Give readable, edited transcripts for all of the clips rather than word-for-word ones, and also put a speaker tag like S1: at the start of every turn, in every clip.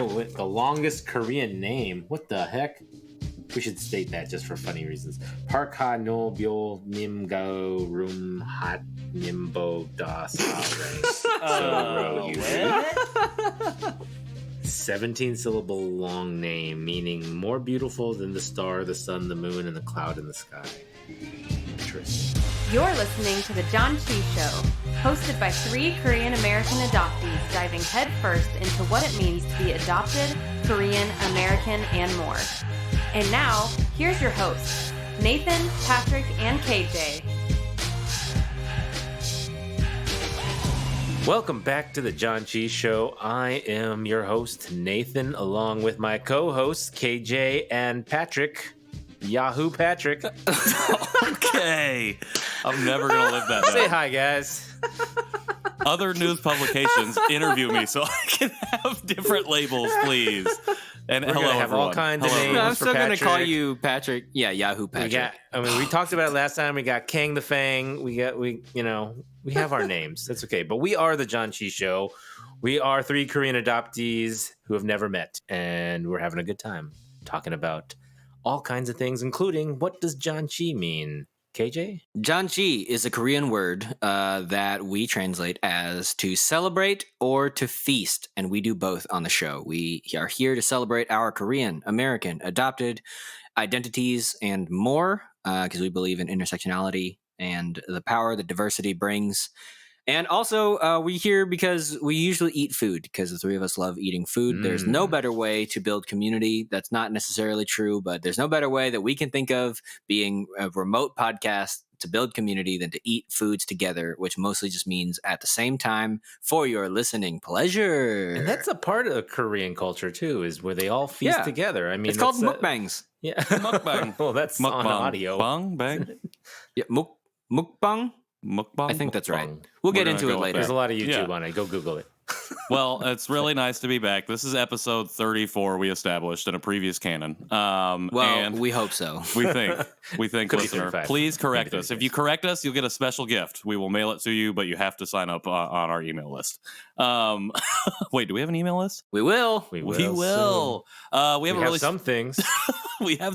S1: with the longest Korean name. What the heck? We should state that just for funny reasons. Park Ha No Byo Nim Go Room Hat Nimbo Da Sa 17-syllable long name, meaning more beautiful than the star, the sun, the moon, and the cloud in the sky. Interesting.
S2: You're listening to the Janchi Show, hosted by 3 Korean American adoptees diving headfirst into what it means to be adopted, Korean, American, and more. And now, here's your hosts, Nathan, Patrick, and KJ.
S1: Welcome back to the Janchi Show. I am your host, Nathan, along with my co-hosts, KJ and Patrick. Yahoo Patrick.
S3: Okay. I'm never going to live that down.
S1: Say hi, guys.
S3: Other news publications interview me so I can have different labels, please. And
S1: We're
S3: hello,
S1: gonna have
S3: everyone.
S1: all kinds of names.
S4: No, I'm
S1: for
S4: still going to call
S1: Patrick.
S4: you Patrick. Yeah, Yahoo Patrick.
S1: We talked about it last time. We got Kang the Fang. We have our names. That's okay. But we are the Janchi Show. We are 3 Korean adoptees who have never met, and we're having a good time talking about all kinds of things, including what does Janchi mean? KJ?
S4: Janchi is a Korean word that we translate as to celebrate or to feast, and we do both on the show. We are here to celebrate our Korean, American, adopted identities and more, because we believe in intersectionality and the power that diversity brings. And also, we're here because we usually eat food, because the 3 of us love eating food. There's no better way to build community. That's not necessarily true, but there's no better way that we can think of being a remote podcast to build community than to eat foods together, which mostly just means at the same time for your listening pleasure.
S1: And that's a part of Korean culture, too, is where they all feast together. I mean,
S4: it's called mukbangs.
S1: Yeah.
S3: Mukbang.
S1: Well, that's on audio.
S3: Bang, bang.
S4: Yeah, mukbang?
S3: Mukbang.
S4: I think that's right.
S1: Mukbang.
S4: We'll
S3: We're
S4: get
S3: gonna
S4: into
S3: go
S4: it
S3: with
S4: later.
S1: There's a lot of YouTube
S3: Yeah.
S1: on it. Go Google it.
S3: Well, it's really nice to be back. This is episode 34 we established in a previous canon. And
S4: We hope so.
S3: we think,
S1: Could be
S3: listener,
S1: 35.
S3: please correct
S1: Maybe
S3: us.
S1: 36.
S3: If you correct us, you'll get a special gift. We will mail it to you, but you have to sign up on our email list. Wait, do we have an email list?
S4: We will.
S3: We
S1: soon.
S3: will. We have
S1: We
S3: a
S1: have
S3: really
S1: some things.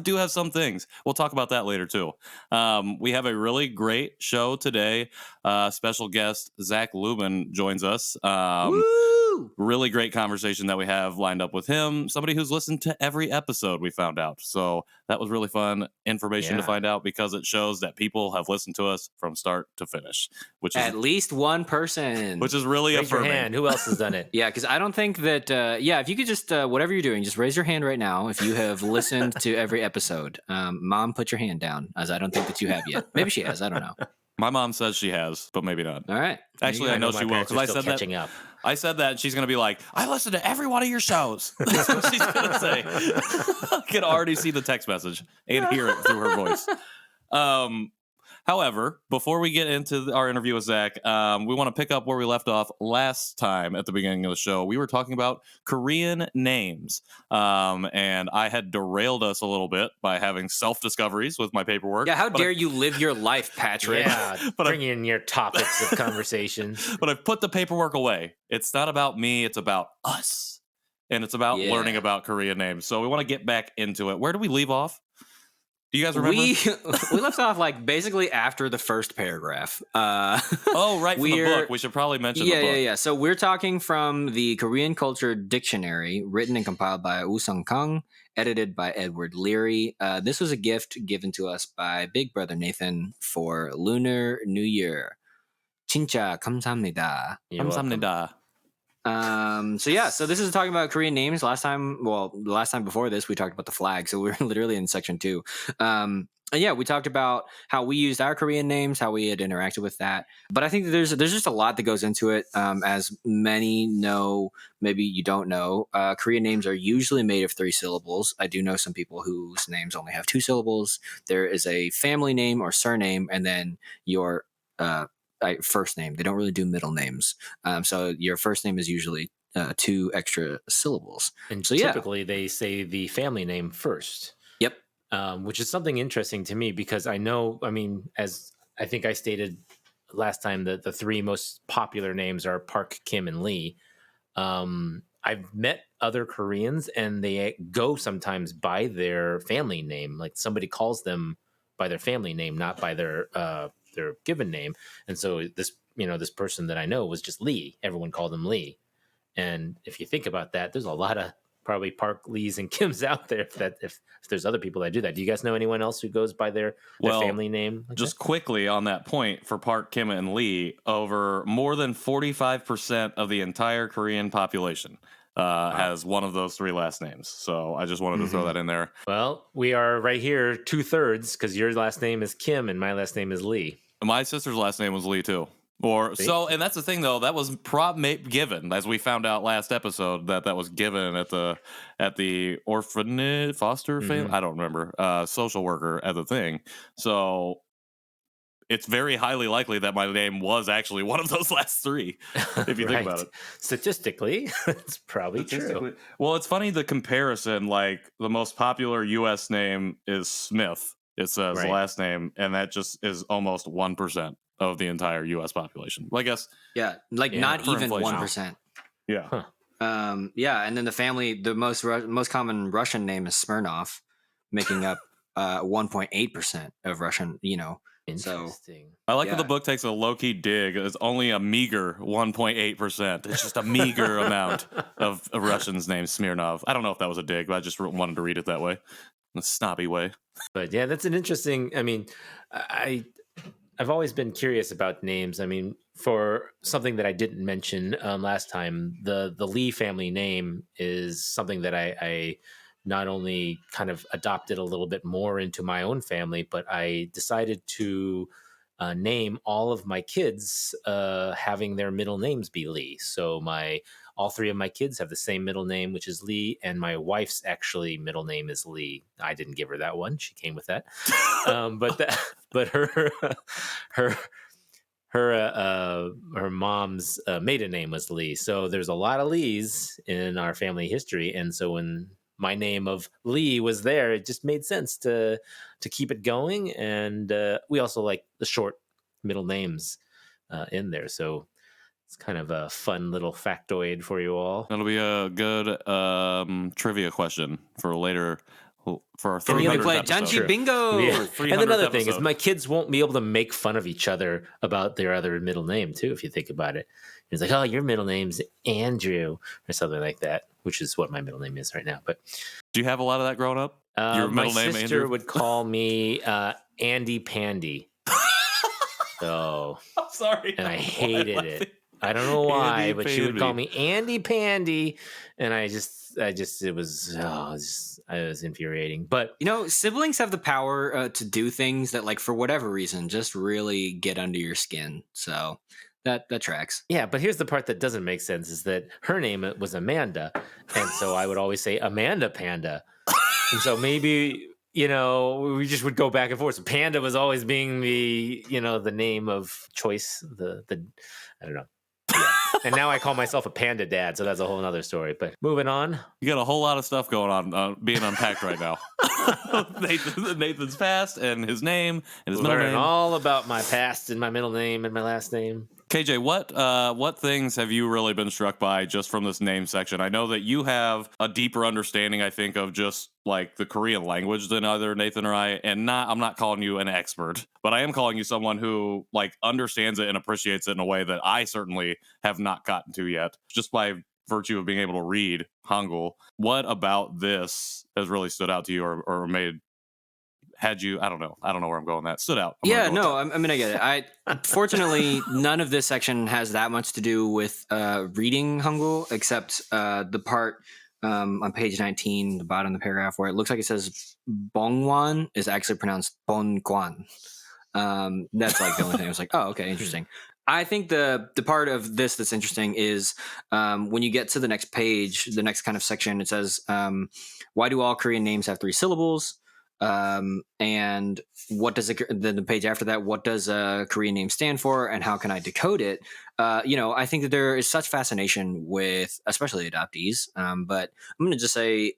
S3: do have some things. We'll talk about that later too. We have a really great show today. Special guest Zac Luben joins us.
S4: Woo!
S3: Really great conversation that we have lined up with him. Somebody who's listened to every episode, we found out. So that was really fun information to
S1: Yeah.
S3: find out, because it shows that people have listened to us from start to finish, which
S4: At least one person.
S3: is really
S1: Raise your
S3: affirming.
S1: hand. Who else has done it?
S4: Yeah, because I don't think that. If you could just whatever you're doing, just raise your hand right now if you have listened to every episode. Mom, put your hand down, as I don't think that you have yet. Maybe she has. I don't know.
S3: My mom says she has, but maybe not.
S4: All right.
S3: Actually, I know she will, because I said that.
S1: Catching up.
S3: I said that, and she's going to be like, I listen to every one of your shows. That's what she's going to say. I can already see the text message and hear it through her voice. However, before we get into our interview with Zac, we want to pick up where we left off last time at the beginning of the show. We were talking about Korean names, and I had derailed us a little bit by having self-discoveries with my paperwork.
S4: Yeah, how
S3: But
S4: dare you live your life, Patrick?
S1: Yeah,
S3: But
S1: bring in your topics of conversation.
S3: But I've put the paperwork away. It's not about me, it's about us. And it's about
S4: Yeah.
S3: learning about Korean names. So we want to get back into it. Where do we leave off? Do you guys remember?
S4: We left off like basically after the first paragraph.
S3: Oh, right, from the
S4: we're-
S3: book. We should probably mention the book.
S4: Yeah. So we're talking from the Korean Culture Dictionary, written and compiled by Woo Sung Kang, edited by Edward Leary. This was a gift given to us by Big Brother Nathan for Lunar New Year. 진짜 감사합니다.
S1: You're welcome.
S3: 감사합니다.
S4: So this is talking about Korean names. The last time before this, we talked about the flag. So we're literally in section 2. And yeah, we talked about how we used our Korean names, how we had interacted with that. But I think that there's just a lot that goes into it. As many know, maybe you don't know, Korean names are usually made of 3 syllables. I do know some people whose names only have 2 syllables. There is a family name or surname, and then your first name. They don't really do middle names. So your first name is usually 2 extra syllables.
S1: And
S4: So, yeah.
S1: typically they say the family name first.
S4: Yep.
S1: Which is something interesting to me because as I think I stated last time, that the 3 most popular names are Park, Kim, and Lee. I've met other Koreans and they go sometimes by their family name. Like somebody calls them by their family name, not by their given name. And so this person that I know was just Lee. Everyone called him Lee. And if you think about that, there's a lot of probably Park Lees and Kims out there. If there's other people that do that, do you guys know anyone else who goes by their family name? Like
S3: just
S1: that?
S3: quickly on that point for Park, Kim, and Lee, over more than 45% of the entire Korean population has one of those three last names. So I just wanted to throw that in there.
S1: Well, we are right here 2/3 because your last name is Kim and my last name is Lee.
S3: My sister's last name was Lee too. And that's the thing though, that was given, as we found out last episode, that was given at the orphanage, foster family, I don't remember, social worker at the thing. So it's very highly likely that my name was actually one of those last three, if you think about it.
S1: Statistically, it's probably true.
S3: Well, it's funny, the comparison, like the most popular U.S. name is Smith. It says the last name, and that just is almost 1% of the entire U.S. population. Well, I guess.
S4: Yeah, not even 1%.
S3: Yeah.
S1: Huh.
S4: And then the most common Russian name is Smirnov, making up 1.8% of Russian.
S1: Interesting.
S3: I like that the book takes a low-key dig. It's only a meager 1.8%. It's just a meager amount of Russians named Smirnov. I don't know if that was a dig, but I just wanted to read it that way, in a snobby way.
S1: But yeah, that's an interesting. I mean, I've always been curious about names. I mean, for something that I didn't mention last time, the Lee family name is something that I not only kind of adopted a little bit more into my own family, but I decided to name all of my kids having their middle names be Lee. So all three of my kids have the same middle name, which is Lee, and my wife's actually middle name is Lee. I didn't give her that one; she came with that. But her mom's maiden name was Lee. So there's a lot of Lees in our family history, and so when my name of Lee was there, it just made sense to keep it going. And we also like the short middle names in there. So it's kind of a fun little factoid for you all.
S3: That'll be a good trivia question for later. For our 300th
S4: we play
S3: episode.
S4: Janchi Bingo.
S1: Yeah. And another thing is my kids won't be able to make fun of each other about their other middle name too, if you think about it. It's like, oh, your middle name's Andrew or something like that, which is what my middle name is right now. But
S3: do you have a lot of that growing up? Your middle name,
S1: my sister
S3: Andrew?
S1: would call me Andy Pandy. So
S3: I'm sorry.
S1: And I hated it. I don't know why,
S3: Andy
S1: but
S3: Pandy.
S1: she would call me Andy Pandy, and I was infuriating. But
S4: siblings have the power to do things that, like, for whatever reason, just really get under your skin. So that tracks.
S1: Yeah, but here's the part that doesn't make sense: is that her name was Amanda, and so I would always say Amanda Panda, and so maybe we just would go back and forth. So Panda was always being the the name of choice. The I don't know. Yeah. And now I call myself a panda dad, so that's a whole other story. But moving on.
S3: You got a whole lot of stuff going on being unpacked right now. Nathan's past and his name and his middle name.
S1: All about my past and my middle name and my last name.
S3: KJ, what things have you really been struck by just from this name section? I know that you have a deeper understanding, I think, of just like the Korean language than either Nathan or I. And I'm not calling you an expert, but I am calling you someone who like understands it and appreciates it in a way that I certainly have not gotten to yet, just by virtue of being able to read Hangul. What about this has really stood out to you or made had you, I don't know where I'm going. That stood out.
S4: I mean, I get it. Fortunately, none of this section has that much to do with reading Hangul, except the part on page 19, the bottom of the paragraph, where it looks like it says Bongwan is actually pronounced Bongwan. That's like the only thing I was like, oh, okay, interesting. I think the part of this that's interesting is when you get to the next page, the next kind of section, it says, why do all Korean names have 3 syllables? And what does then the page after that, what does a Korean name stand for and how can I decode it? I think that there is such fascination with, especially adoptees. But I'm going to just say,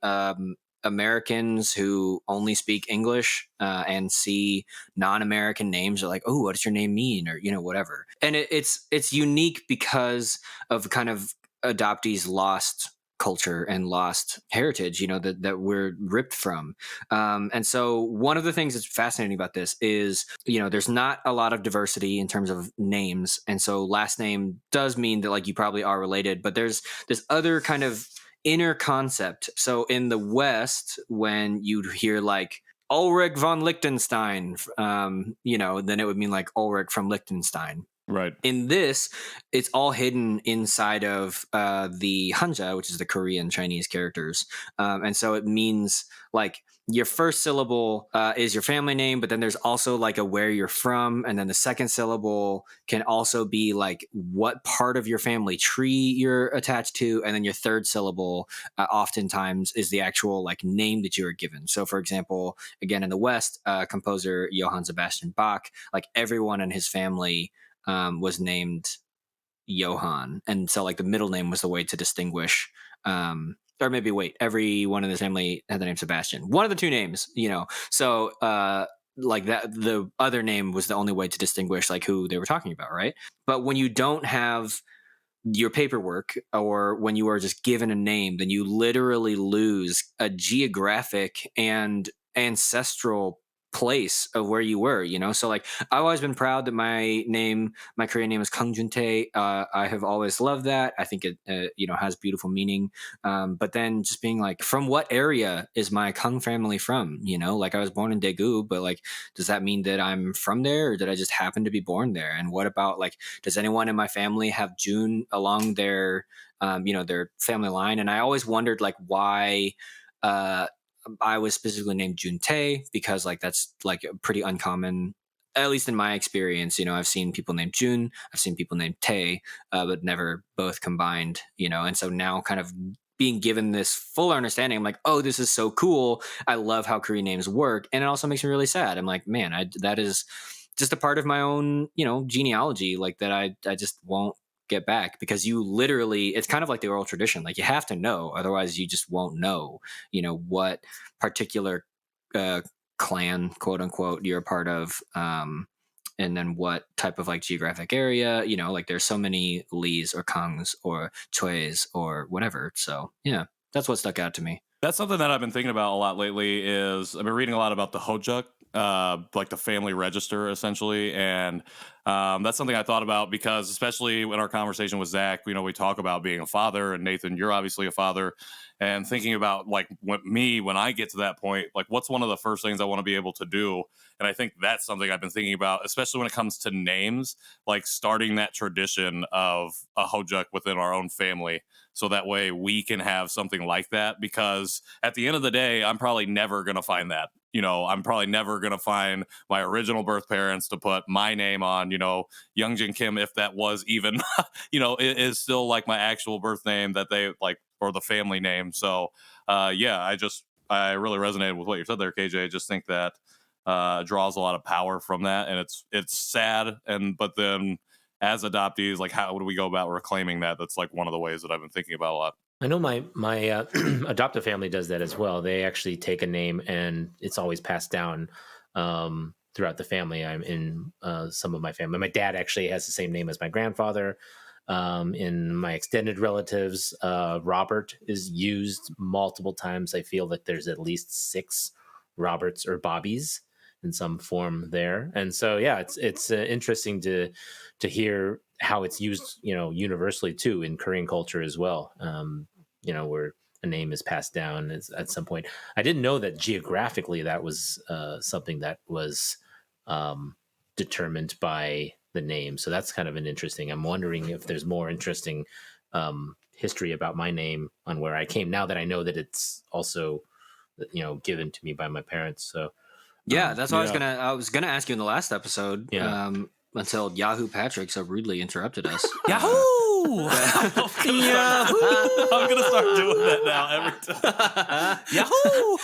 S4: Americans who only speak English, and see non-American names are like, oh, what does your name mean? Or, whatever. And it's unique because of kind of adoptees' lost culture and lost heritage, that we're ripped from. And so one of the things that's fascinating about this is, there's not a lot of diversity in terms of names. And so last name does mean that like you probably are related, but there's this other kind of inner concept. So in the West, when you'd hear like Ulrich von Liechtenstein, then it would mean like Ulrich from Liechtenstein.
S3: Right.
S4: In this, it's all hidden inside of the Hanja, which is the Korean Chinese characters. And so it means like your first syllable is your family name, but then there's also like a where you're from. And then the second syllable can also be like what part of your family tree you're attached to. And then your third syllable oftentimes is the actual like name that you were given. So for example, again, in the West, composer Johann Sebastian Bach, like everyone in his family was named Johann, and so like the middle name was the way to distinguish. Or maybe wait, everyone in the family had the name Sebastian. One of the two names, So like that, the other name was the only way to distinguish like who they were talking about, right? But when you don't have your paperwork, or when you are just given a name, then you literally lose a geographic and ancestral place of where you were, so like I've always been proud that my Korean name is Kang Juntae. I have always loved that. I think it has beautiful meaning, but then just being like, from what area is my Kang family from? Like I was born in Daegu, but like does that mean that I'm from there, or did I just happen to be born there? And what about like, does anyone in my family have Jun along their their family line? And I always wondered like why I was specifically named Juntae, because like that's like pretty uncommon, at least in my experience. I've seen people named Jun, I've seen people named Tae, but never both combined. And so now kind of being given this full understanding, I'm like, oh, this is so cool. I love how Korean names work, and it also makes me really sad. I'm like, man, that is just a part of my own genealogy, like that I just won't get back, because you literally, it's kind of like the oral tradition, like you have to know, otherwise you just won't know what particular clan, quote unquote, you're a part of, and then what type of like geographic area, like there's so many Lees or Kangs or Chois or whatever. So yeah, that's what stuck out to me.
S3: That's something that I've been thinking about a lot lately. Is I've been reading a lot about the Hojuk, like the family register, essentially, and that's something I thought about, because especially in our conversation with Zach, we talk about being a father, and Nathan, you're obviously a father, and thinking about like when I get to that point, like what's one of the first things I want to be able to do. And I think that's something I've been thinking about, especially when it comes to names, like starting that tradition of a Hojuk within our own family, so that way we can have something like that. Because at the end of the day, I'm probably never going to find that. I'm probably never going to find my original birth parents to put my name on, Youngjin Kim, if that was even, it is still like my actual birth name that they like, or the family name. So, I really resonated with what you said there, KJ. I just think that draws a lot of power from that. And it's sad. But then as adoptees, like how do we go about reclaiming that? That's like one of the ways that I've been thinking about a lot.
S1: I know my adoptive family does that as well. They actually take a name and it's always passed down throughout the family. I'm in some of my family. My dad actually has the same name as my grandfather. In my extended relatives, Robert is used multiple times. I feel that there's at least 6 Roberts or Bobbies in some form there. And so, yeah, it's interesting to hear how it's used, universally too in Korean culture as well. Where a name is passed down at some point. I didn't know that geographically that was something that was determined by the name. So that's kind of an interesting. I'm wondering if there's more interesting history about my name on where I came, now that I know that it's also, given to me by my parents. So
S4: yeah, that's what I was gonna ask you in the last episode.
S1: Yeah.
S4: Until Yahoo Patrick so rudely interrupted us.
S3: Yahoo! Yahoo! I'm gonna start doing that now every time. Yahoo!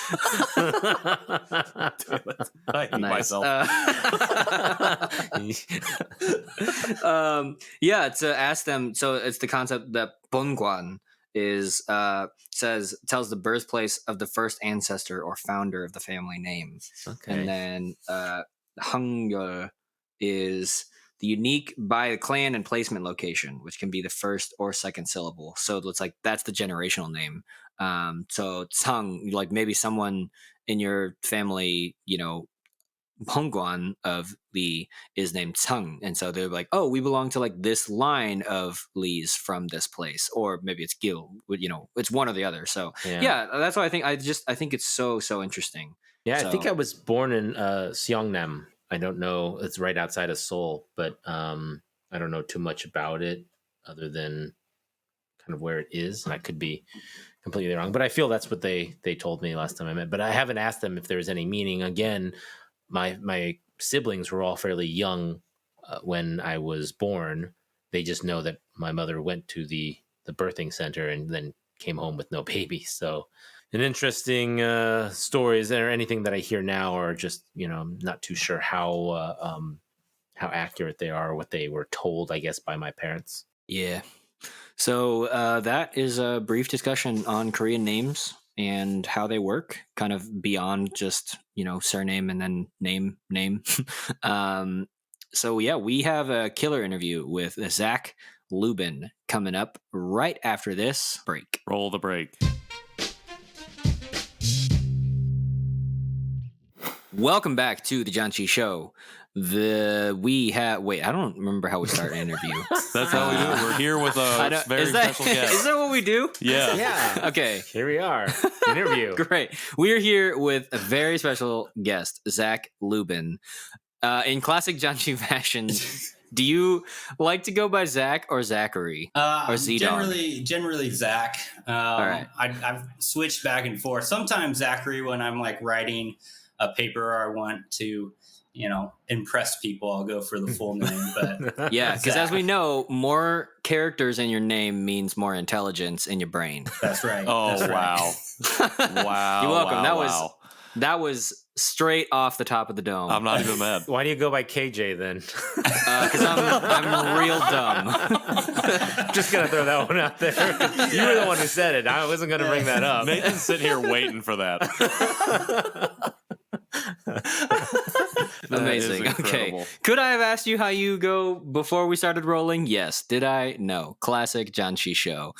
S3: Damn it. I hate myself.
S4: To ask them. So it's the concept that Bongwan tells the birthplace of the first ancestor or founder of the family name.
S1: Okay.
S4: And then Hangyeol is unique by the clan and placement location, which can be the first or second syllable. So it's like that's the generational name. So Tsang, like maybe someone in your family, Hongguan of Li is named Tsang, and so they're like, oh, we belong to like this line of Li's from this place, or maybe it's Gil. It's one or the other. So yeah, that's why I think I think it's so interesting.
S1: Yeah,
S4: So,
S1: I think I was born in Seongnam. I don't know. It's right outside of Seoul, but I don't know too much about it other than kind of where it is. And I could be completely wrong, but I feel that's what they told me last time I met. But I haven't asked them if there's any meaning. Again, my siblings were all fairly young when I was born. They just know that my mother went to the birthing center and then came home with no baby. So an interesting story. Is there anything that I hear now, or just I'm not too sure how accurate they are, or what they were told, I guess, by my parents.
S4: Yeah. So that is a brief discussion on Korean names and how they work, kind of beyond just surname and then name. So yeah, we have a killer interview with Zac Luben coming up right after this break.
S3: Roll the break.
S4: Welcome back to the Janchi Show. I don't remember how we start an interview.
S3: That's how we do it. We're here with a very special guest.
S4: Is that what we do?
S3: Yeah.
S1: Yeah.
S4: Okay.
S1: Here we are. Interview.
S4: Great. We are here with a very special guest, Zac Luben. In classic Janchi fashion, do you like to go by Zach or Zachary? Or Z-Dog?
S5: Generally Zach.
S4: All right.
S5: I've switched back and forth. Sometimes Zachary when I'm like writing a paper or I want to, impress people, I'll go for the full name. But
S4: yeah, because as we know, more characters in your name means more intelligence in your brain.
S5: That's right.
S3: Oh,
S5: That's
S3: wow.
S5: Right.
S3: Wow.
S4: You're welcome.
S3: Wow,
S4: that was straight off the top of the dome.
S3: I'm not even mad.
S1: Why do you go by KJ then?
S4: Because I'm real dumb.
S1: Just gonna throw that one out there. You were the one who said it. I wasn't gonna bring that up.
S3: Nathan's sitting here waiting for that.
S4: Amazing. Okay. Could I have asked you how you go before we started rolling? Yes. Did I? No. Classic Janchi Show.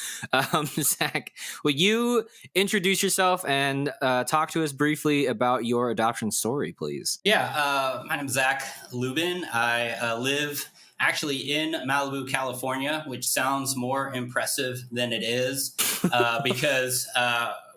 S4: Zac, will you introduce yourself and talk to us briefly about your adoption story, please?
S5: Yeah. My name's Zac Luben. I live actually in Malibu, California, which sounds more impressive than it is because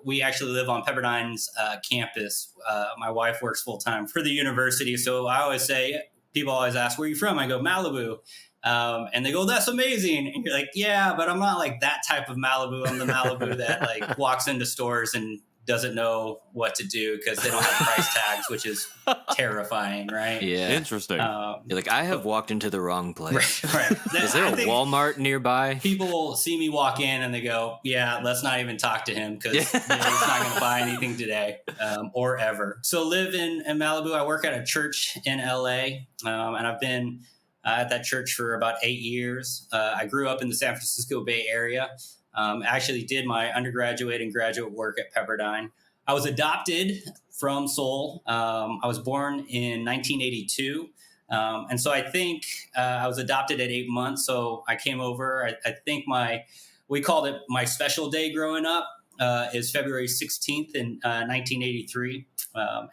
S5: we actually live on Pepperdine's campus. My wife works full time for the university. So I always say, people always ask, where are you from? I go, Malibu. And they go, that's amazing. And you're like, yeah, but I'm not like that type of Malibu. I'm the Malibu that like walks into stores and doesn't know what to do because they don't have price tags, which is terrifying, right?
S4: Yeah.
S3: Interesting.
S4: You're like, I have walked into the wrong place.
S5: Right.
S4: Is there a Walmart nearby?
S5: People see me walk in and they go, yeah, let's not even talk to him because he's not going to buy anything today or ever. So live in Malibu. I work at a church in LA and I've been at that church for about 8 years. I grew up in the San Francisco Bay Area. Actually did my undergraduate and graduate work at Pepperdine. I was adopted from Seoul. I was born in 1982. And so I think I was adopted at 8 months. So I came over. I think we called it my special day growing up is February 16th in 1983.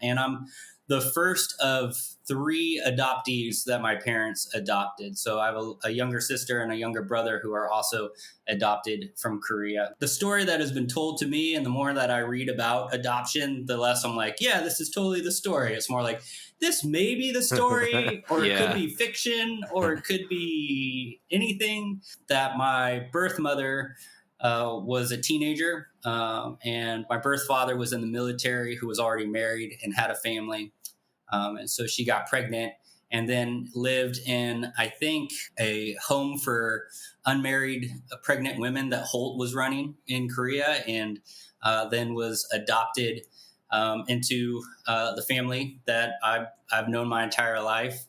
S5: And I'm the first of 3 adoptees that my parents adopted. So I have a younger sister and a younger brother who are also adopted from Korea. The story that has been told to me, and the more that I read about adoption, the less I'm like, yeah, this is totally the story. It's more like, this may be the story, or it could be fiction, or it could be anything. That my birth mother was a teenager, and my birth father was in the military, who was already married and had a family. And so she got pregnant and then lived in, I think, a home for unmarried pregnant women that Holt was running in Korea, and then was adopted into the family that I've known my entire life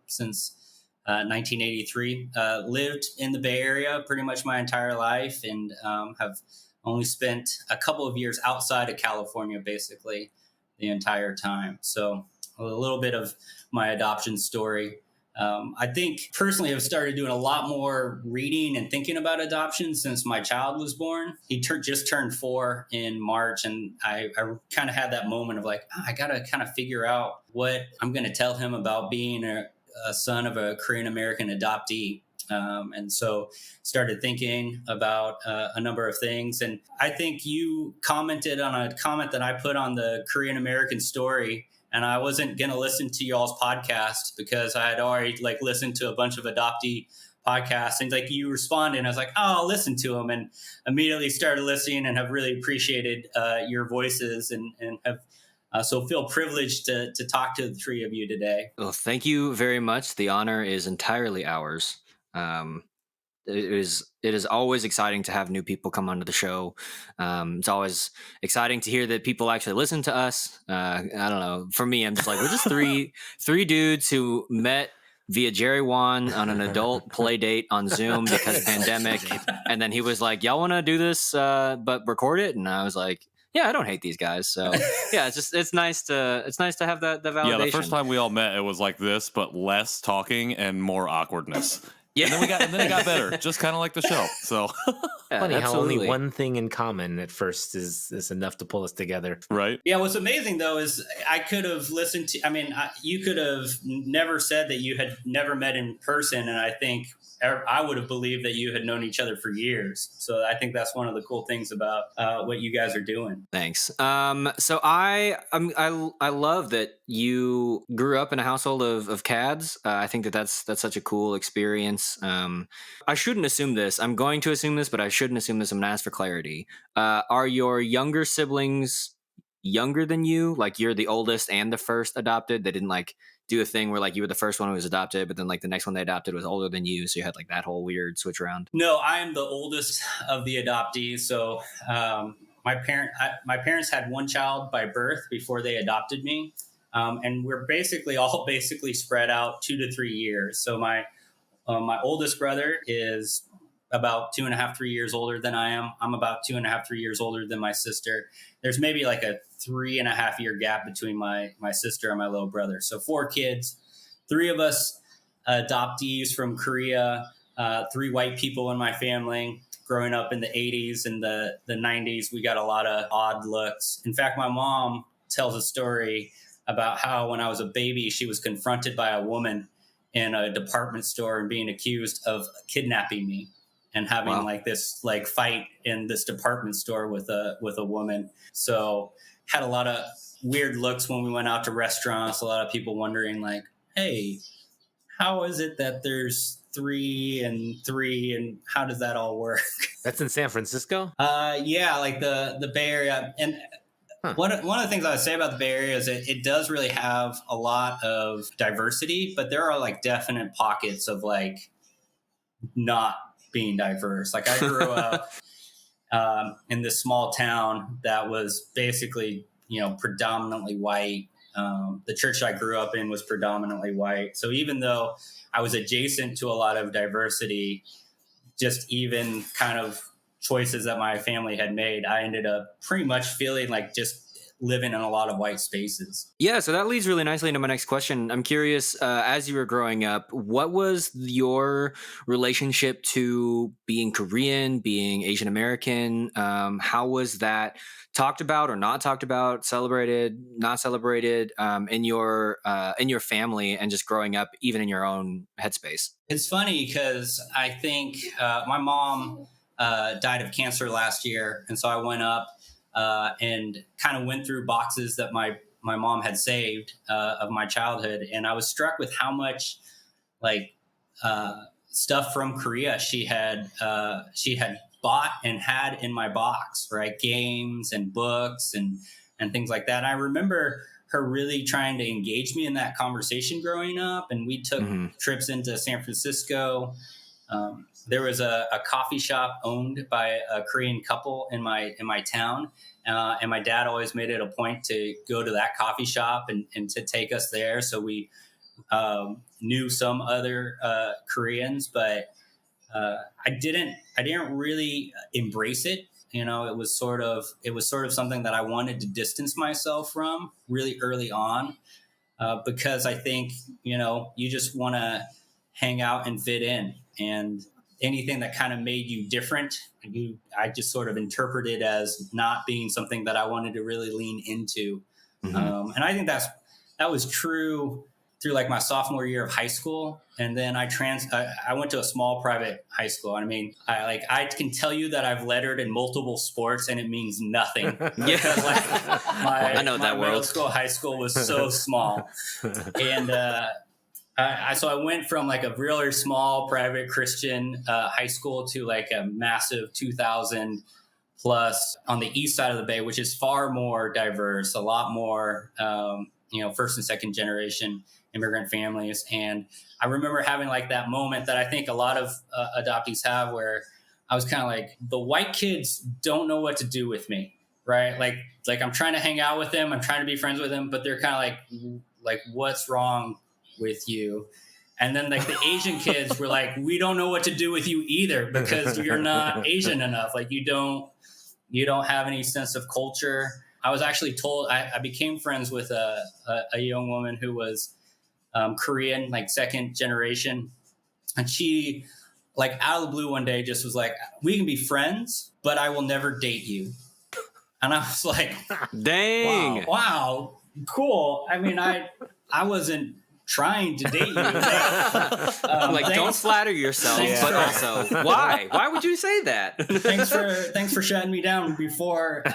S5: since 1983. Lived in the Bay Area pretty much my entire life, and have only spent a couple of years outside of California basically the entire time. So a little bit of my adoption story. I think personally I've started doing a lot more reading and thinking about adoption since my child was born. He just turned 4 in March, and I kind of had that moment of like, I got to kind of figure out what I'm going to tell him about being a son of a Korean American adoptee. And so started thinking about a number of things. And I think you commented on a comment that I put on the Korean American story, and I wasn't going to listen to y'all's podcast because I had already listened to a bunch of adoptee podcasts, and you responded, and I was like, oh, I'll listen to them, and immediately started listening and have really appreciated your voices, and have so feel privileged to talk to the 3 of you today.
S4: Well, thank you very much. The honor is entirely ours. It is always exciting to have new people come onto the show. It's always exciting to hear that people actually listen to us. I don't know. For me, I'm just like, we're just three dudes who met via Jerry Wan on an adult play date on Zoom because pandemic. And then he was like, y'all want to do this, but record it? And I was like, yeah, I don't hate these guys. So yeah, it's nice to have the validation.
S3: Yeah, the first time we all met, it was like this, but less talking and more awkwardness.
S4: Yeah.
S3: And then it got better, just kind of like the show. So
S4: Yeah,
S1: Funny how
S4: absolutely.
S1: only one thing in common at first is enough to pull us together.
S3: right.
S5: Yeah, what's amazing though is I could have listened to. I mean, you could have never said that you had never met in person, and I think I would have believed that you had known each other for years. So I think that's one of the cool things about what you guys are doing.
S4: Thanks. So I love that you grew up in a household of CADs. I think that's such a cool experience. I shouldn't assume this. I'm going to assume this, but I shouldn't assume this. I'm going to ask for clarity. Are your younger siblings younger than you? Like you're the oldest and the first adopted? They didn't do a thing where you were the first one who was adopted, but then the next one they adopted was older than you, so you had that whole weird switch around?
S5: No, I am the oldest of the adoptees. So my parents had one child by birth before they adopted me, and we're all spread out 2 to 3 years. So my oldest brother is about 2.5, 3 years older than I am. I'm about 2.5, 3 years older than my sister. There's maybe a 3.5 year gap between my sister and my little brother. So 4 kids, 3 of us adoptees from Korea, 3 white people in my family. Growing up in the 80s and the 90s, we got a lot of odd looks. In fact, my mom tells a story about how when I was a baby, she was confronted by a woman in a department store and being accused of kidnapping me, and having this fight in this department store with a woman. So had a lot of weird looks when we went out to restaurants. A lot of people wondering hey, how is it that there's 3 and 3, and how does that all work?
S1: That's in San Francisco?
S5: Yeah, the Bay Area. And one of the things I would say about the Bay Area is it does really have a lot of diversity, but there are definite pockets of not being diverse. I grew up in this small town that was basically, predominantly white. The church I grew up in was predominantly white. So even though I was adjacent to a lot of diversity, just even kind of choices that my family had made, I ended up pretty much feeling just living in a lot of white spaces.
S4: Yeah, so that leads really nicely into my next question. I'm curious, as you were growing up, what was your relationship to being Korean, being Asian American? How was that talked about or not talked about, celebrated, not celebrated in your family, and just growing up, even in your own headspace?
S5: It's funny because I think my mom died of cancer last year, and so I went up and kind of went through boxes that my mom had saved of my childhood. And I was struck with how much stuff from Korea she had bought and had in my box, right? Games and books and things like that. And I remember her really trying to engage me in that conversation growing up. And we took trips into San Francisco. There was a coffee shop owned by a Korean couple in my town. And my dad always made it a point to go to that coffee shop and to take us there. So we knew some other Koreans, but I didn't really embrace it. It was sort of something that I wanted to distance myself from really early on. because I think, you just want to hang out and fit in, and anything that kind of made you different, I just sort of interpreted as not being something that I wanted to really lean into.
S4: Mm-hmm.
S5: And I think that was true through like my sophomore year of high school. And then I went to a small private high school. I mean, I can tell you that I've lettered in multiple sports and it means nothing. Because
S4: I know that
S5: middle
S4: world.
S5: school, high school was so small. And, so I went from like a really small private Christian high school to like a massive 2,000 plus on the east side of the Bay, which is far more diverse, a lot more, first and second generation immigrant families. And I remember having like that moment that I think a lot of adoptees have, where I was kind of like, the white kids don't know what to do with me, right? Like I'm trying to hang out with them, I'm trying to be friends with them, but they're kind of like, what's wrong with you? And then like the Asian kids were like, we don't know what to do with you either, because you're not Asian enough. Like you don't have any sense of culture. I was actually told, I became friends with a young woman who was Korean, like second generation. And she, like out of the blue one day, just was like, we can be friends, but I will never date you. And I was like,
S4: Dang.
S5: wow, cool. I mean, I wasn't trying to date you.
S4: Don't flatter yourself, but also, why? Why would you say that?
S5: thanks for shutting me down before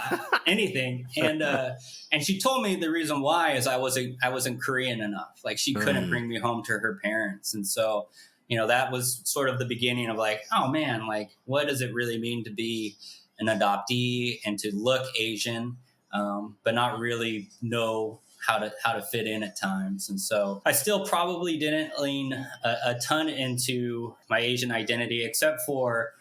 S5: anything. And she told me the reason why is I wasn't Korean enough. Like she couldn't bring me home to her parents. And so, that was sort of the beginning of like, oh man, like what does it really mean to be an adoptee and to look Asian, but not really know how to fit in at times. And so I still probably didn't lean a ton into my Asian identity, except for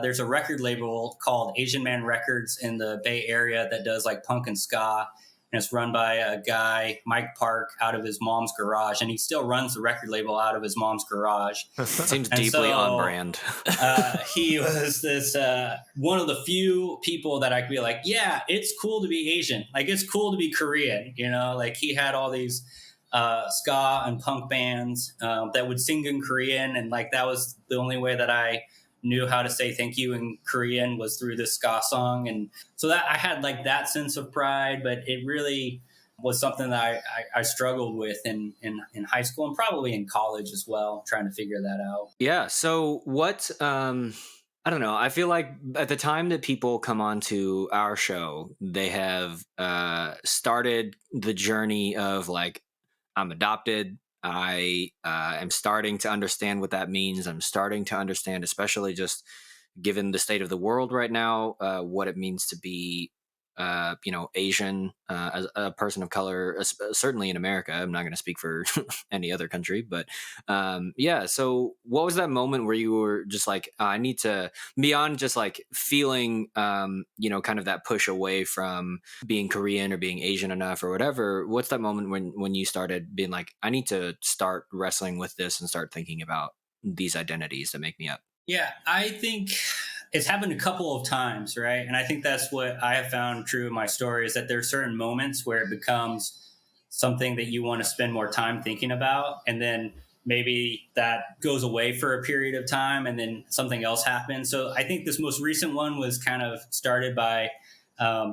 S5: there's a record label called Asian Man Records in the Bay Area that does like punk and ska. And it's run by a guy, Mike Park, out of his mom's garage. And he still runs the record label out of his mom's garage.
S4: Seems deeply on brand.
S5: He was this one of the few people that I could be like, yeah, it's cool to be Asian. Like, it's cool to be Korean. Like he had all these ska and punk bands that would sing in Korean. And like that was the only way that I knew how to say thank you in Korean was through this ska song. And so that I had like that sense of pride, but it really was something that I struggled with in high school and probably in college as well, trying to figure that out.
S4: Yeah. So what, I don't know. I feel like at the time that people come onto our show, they have started the journey of like, I'm adopted. I am starting to understand what that means. I'm starting to understand, especially just given the state of the world right now, what it means to be, Asian, as a person of color, certainly in America. I'm not going to speak for any other country, but yeah. So what was that moment where you were just like, I need to, beyond just like feeling, kind of that push away from being Korean or being Asian enough or whatever? What's that moment when you started being like, I need to start wrestling with this and start thinking about these identities that make me up?
S5: Yeah, I think it's happened a couple of times, right? And I think that's what I have found true in my story, is that there are certain moments where it becomes something that you want to spend more time thinking about. And then maybe that goes away for a period of time and then something else happens. So I think this most recent one was kind of started by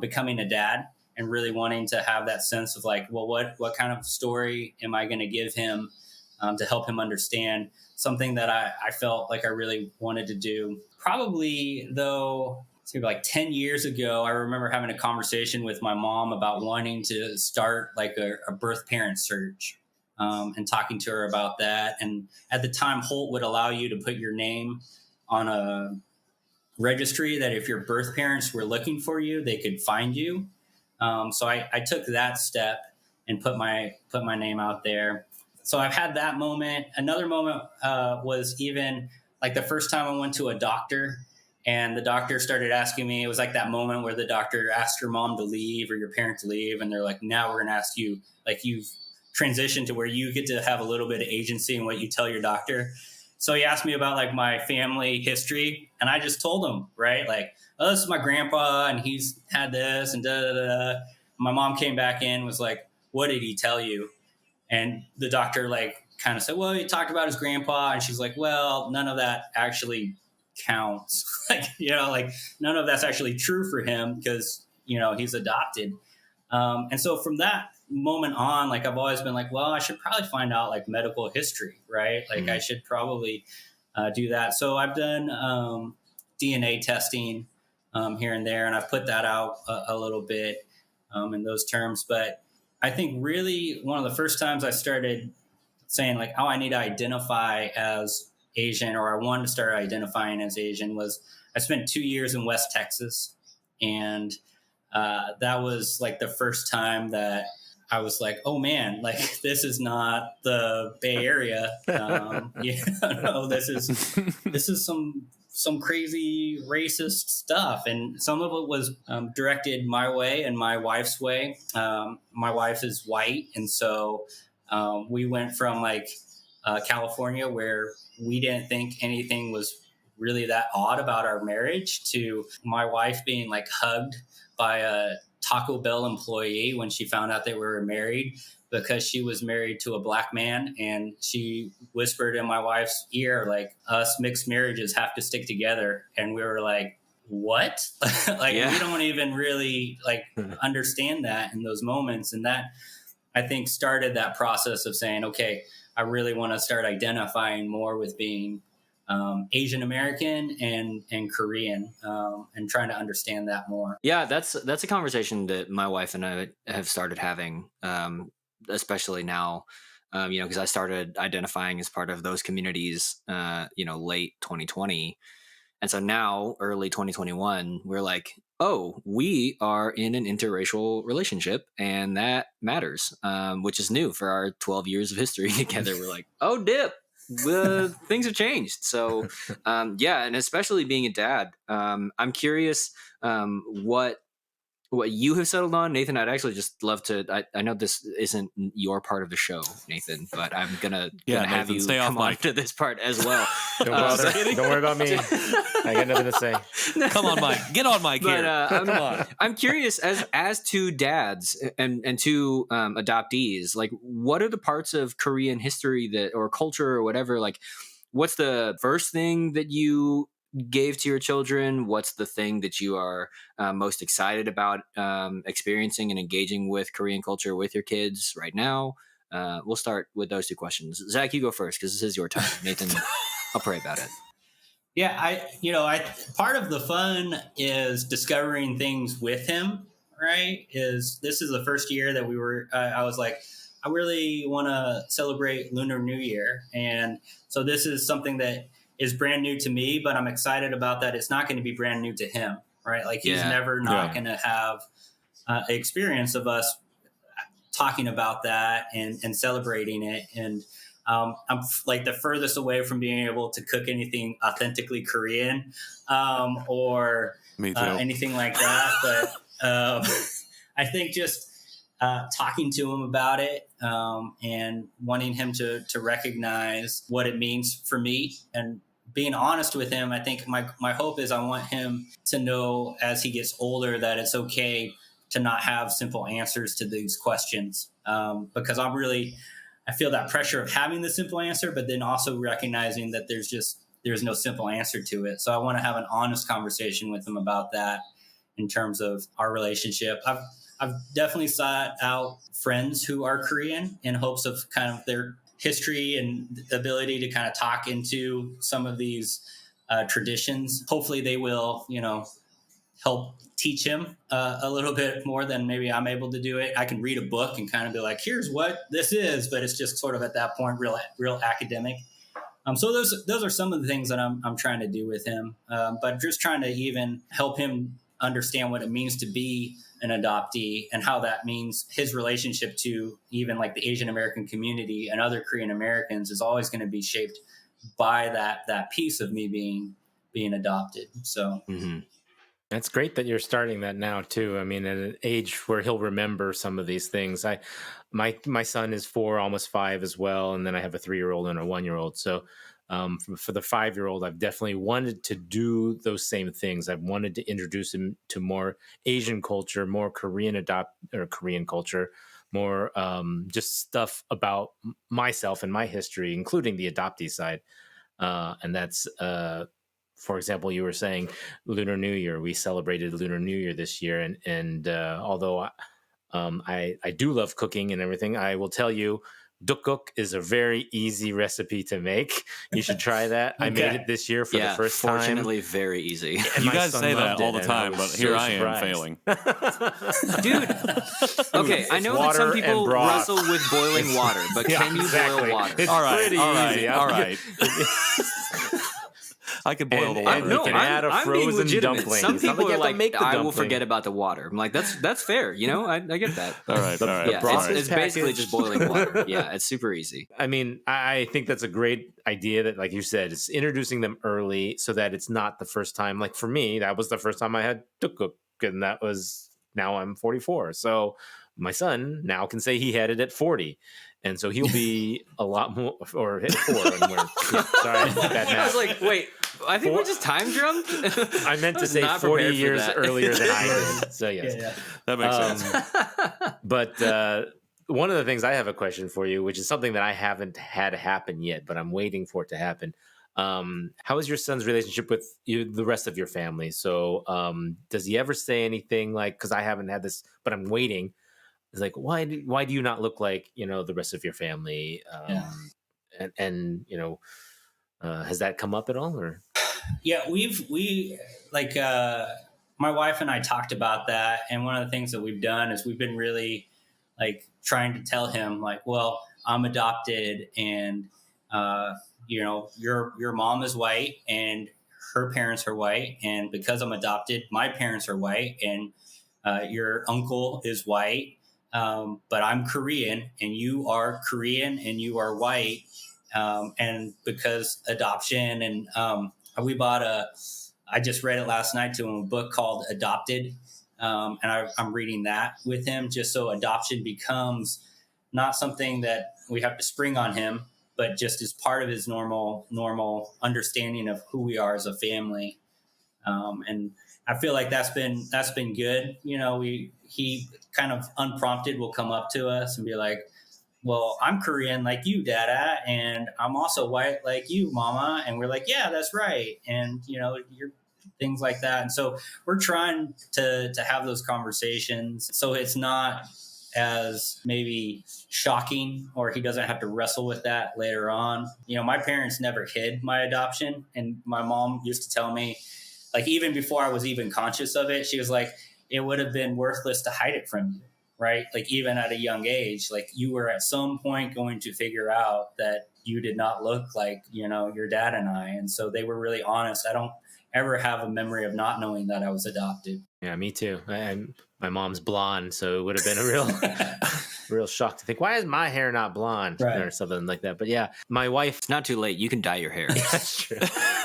S5: becoming a dad and really wanting to have that sense of like, well, what kind of story am I going to give him to help him understand something that I felt like I really wanted to do. Probably, though, like 10 years ago, I remember having a conversation with my mom about wanting to start like a birth parent search and talking to her about that. And at the time, Holt would allow you to put your name on a registry that if your birth parents were looking for you, they could find you. So I took that step and put my name out there. So I've had that moment. Another moment was even like the first time I went to a doctor and the doctor started asking me, it was like that moment where the doctor asked your mom to leave or your parent to leave. And they're like, now we're going to ask you, like you've transitioned to where you get to have a little bit of agency in what you tell your doctor. So he asked me about like my family history and I just told him, right? Like, oh, this is my grandpa and he's had this and da, da, da. My mom came back in, was like, what did he tell you? And the doctor like kind of said, well, he talked about his grandpa. And she's like, well, none of that actually counts. Like, like none of that's actually true for him because, he's adopted. And so from that moment on, like I've always been like, well, I should probably find out like medical history, right? Like I should probably do that. So I've done DNA testing here and there, and I've put that out a little bit in those terms. But I think really one of the first times I started saying like, oh, I need to identify as Asian, or I wanted to start identifying as Asian, was I spent 2 years in West Texas. And that was like the first time that I was like, oh man, like this is not the Bay Area. This is some crazy racist stuff. And some of it was directed my way and my wife's way. My wife is white. And so we went from like California, where we didn't think anything was really that odd about our marriage, to my wife being like hugged by a Taco Bell employee when she found out that we were married, because she was married to a black man. And she whispered in my wife's ear, like, us mixed marriages have to stick together. And we were like, what? We don't even really like understand that in those moments. And that, I think, started that process of saying, okay, I really want to start identifying more with being Asian American and Korean, and trying to understand that more.
S4: Yeah, that's a conversation that my wife and I have started having, especially now, because I started identifying as part of those communities, late 2020. And so now, early 2021, we're like, oh, we are in an interracial relationship, and that matters, which is new for our 12 years of history together. We're like, oh, dip. Things have changed. So, and especially being a dad, I'm curious what you have settled on, Nathan. I'd actually just love to. I know this isn't your part of the show, Nathan, but I'm gonna have
S3: Nathan,
S4: you
S3: stay
S4: come
S3: off
S4: on
S3: mic.
S4: to this part as well.
S1: Don't bother. Don't worry about me. I got nothing to say.
S3: Come on, Mike. Get on, Mike. Here.
S4: But,
S3: Come on.
S4: I'm curious, as two dads and two adoptees, like, what are the parts of Korean history or culture or whatever? Like, what's the first thing that you gave to your children? What's the thing that you are most excited about experiencing and engaging with Korean culture with your kids right now? We'll start with those two questions. Zach, you go first because this is your time. Nathan, I'll pray about it.
S5: Yeah, I part of the fun is discovering things with him. Right? This is the first year that we were. I was like, I really want to celebrate Lunar New Year, and so this is something that is brand new to me, but I'm excited about that. It's not going to be brand new to him, right? Like he's never not going to have experience of us talking about that and celebrating it. And I'm like the furthest away from being able to cook anything authentically Korean or anything like that. But I think just talking to him about it and wanting him to recognize what it means for me and being honest with him. I think my hope is I want him to know as he gets older that it's okay to not have simple answers to these questions, because I feel that pressure of having the simple answer, but then also recognizing that there's no simple answer to it. So I want to have an honest conversation with him about that in terms of our relationship. I've definitely sought out friends who are Korean in hopes of kind of their history and the ability to kind of talk into some of these traditions. Hopefully they will, help teach him a little bit more than maybe I'm able to do it. I can read a book and kind of be like, here's what this is, but it's just sort of at that point, real academic. So those are some of the things that I'm trying to do with him, but just trying to even help him understand what it means to be an adoptee and how that means his relationship to even like the Asian American community and other Korean Americans is always going to be shaped by that piece of me being adopted. So
S1: That's great that you're starting that now too. I mean, at an age where he'll remember some of these things. My son is 4, almost 5 as well, and then I have a 3-year-old and a 1-year-old. So for the 5-year-old, I've definitely wanted to do those same things. I've wanted to introduce him to more Asian culture, more Korean culture, just stuff about myself and my history, including the adoptee side. And that's, for example, you were saying Lunar New Year. We celebrated Lunar New Year this year, and although I do love cooking and everything, I will tell you, dukguk is a very easy recipe to make. You should try that. I made it this year for the first time.
S4: Fortunately, very easy.
S1: And
S3: You
S1: my
S3: guys
S1: son
S3: say that
S1: loved
S3: all
S1: it,
S3: the
S1: and I
S3: time,
S1: was
S3: but
S1: so
S3: here I am
S1: surprised.
S3: failing.
S4: Dude, okay, I know that
S1: water
S4: some
S1: and
S4: people
S1: broth.
S4: wrestle with boiling water, but
S1: Yeah,
S4: can you
S1: exactly.
S4: boil water?
S1: It's
S3: All right,
S1: pretty
S3: all right,
S1: easy.
S3: all right. I could boil
S1: And-
S3: the
S1: and
S3: water.
S1: you
S4: No,
S1: can add a
S4: I'm being
S1: frozen
S4: legitimate.
S1: dumpling.
S4: Some
S1: It's not
S4: people
S1: like you
S4: are
S1: have to
S4: like,
S1: make the
S4: I will
S1: dumpling.
S4: forget about the water. I'm like, that's fair. You know, I get that.
S3: all right, all right.
S1: The
S4: Yeah,
S1: broth
S4: it's
S1: is
S4: basically
S1: packaged.
S4: just boiling water. Yeah, it's super easy.
S1: I mean, I think that's a great idea that, like you said, it's introducing them early so that it's not the first time. Like for me, that was the first time I had dukguk, and that was, now I'm 44. So my son now can say he had it at 40. And so he'll be a lot more, or hit 4. Sorry, bad
S4: I was
S1: math.
S4: like, wait, I think we just time jumped.
S1: I meant to
S4: was
S1: say
S4: not
S1: 40
S4: prepared for
S1: years
S4: that.
S1: earlier than I did. So yes.
S5: Yeah.
S3: That makes sense.
S1: But one of the things, I have a question for you, which is something that I haven't had happen yet, but I'm waiting for it to happen. How is your son's relationship with the rest of your family? So does he ever say anything like, because I haven't had this, but I'm waiting. It's like, why do you not look like, the rest of your family? And has that come up at all, or?
S5: Yeah, we like my wife and I talked about that, and one of the things that we've done is we've been really like trying to tell him like, well, I'm adopted, and your mom is white and her parents are white, and because I'm adopted, my parents are white, and your uncle is white, but I'm Korean and you are Korean and you are white, and because adoption and we bought I just read it last night to him, a book called Adopted. And I'm reading that with him just so adoption becomes not something that we have to spring on him, but just as part of his normal understanding of who we are as a family. And I feel like that's been good. He kind of unprompted will come up to us and be like, well, I'm Korean like you, Dada, and I'm also white like you, Mama. And we're like, yeah, that's right. And, you're things like that. And so we're trying to have those conversations so it's not as maybe shocking, or he doesn't have to wrestle with that later on. My parents never hid my adoption. And my mom used to tell me, like, even before I was even conscious of it, she was like, it would have been worthless to hide it from you. Right? Like even at a young age, like you were at some point going to figure out that you did not look like, your dad and I. And so they were really honest. I don't ever have a memory of not knowing that I was adopted.
S1: Yeah, me too. My mom's blonde, so it would have been a real shock to think, why is my hair not blonde,
S5: Right,
S1: or something like that. But yeah, my wife.
S4: It's not too late. You can dye your hair.
S1: That's true.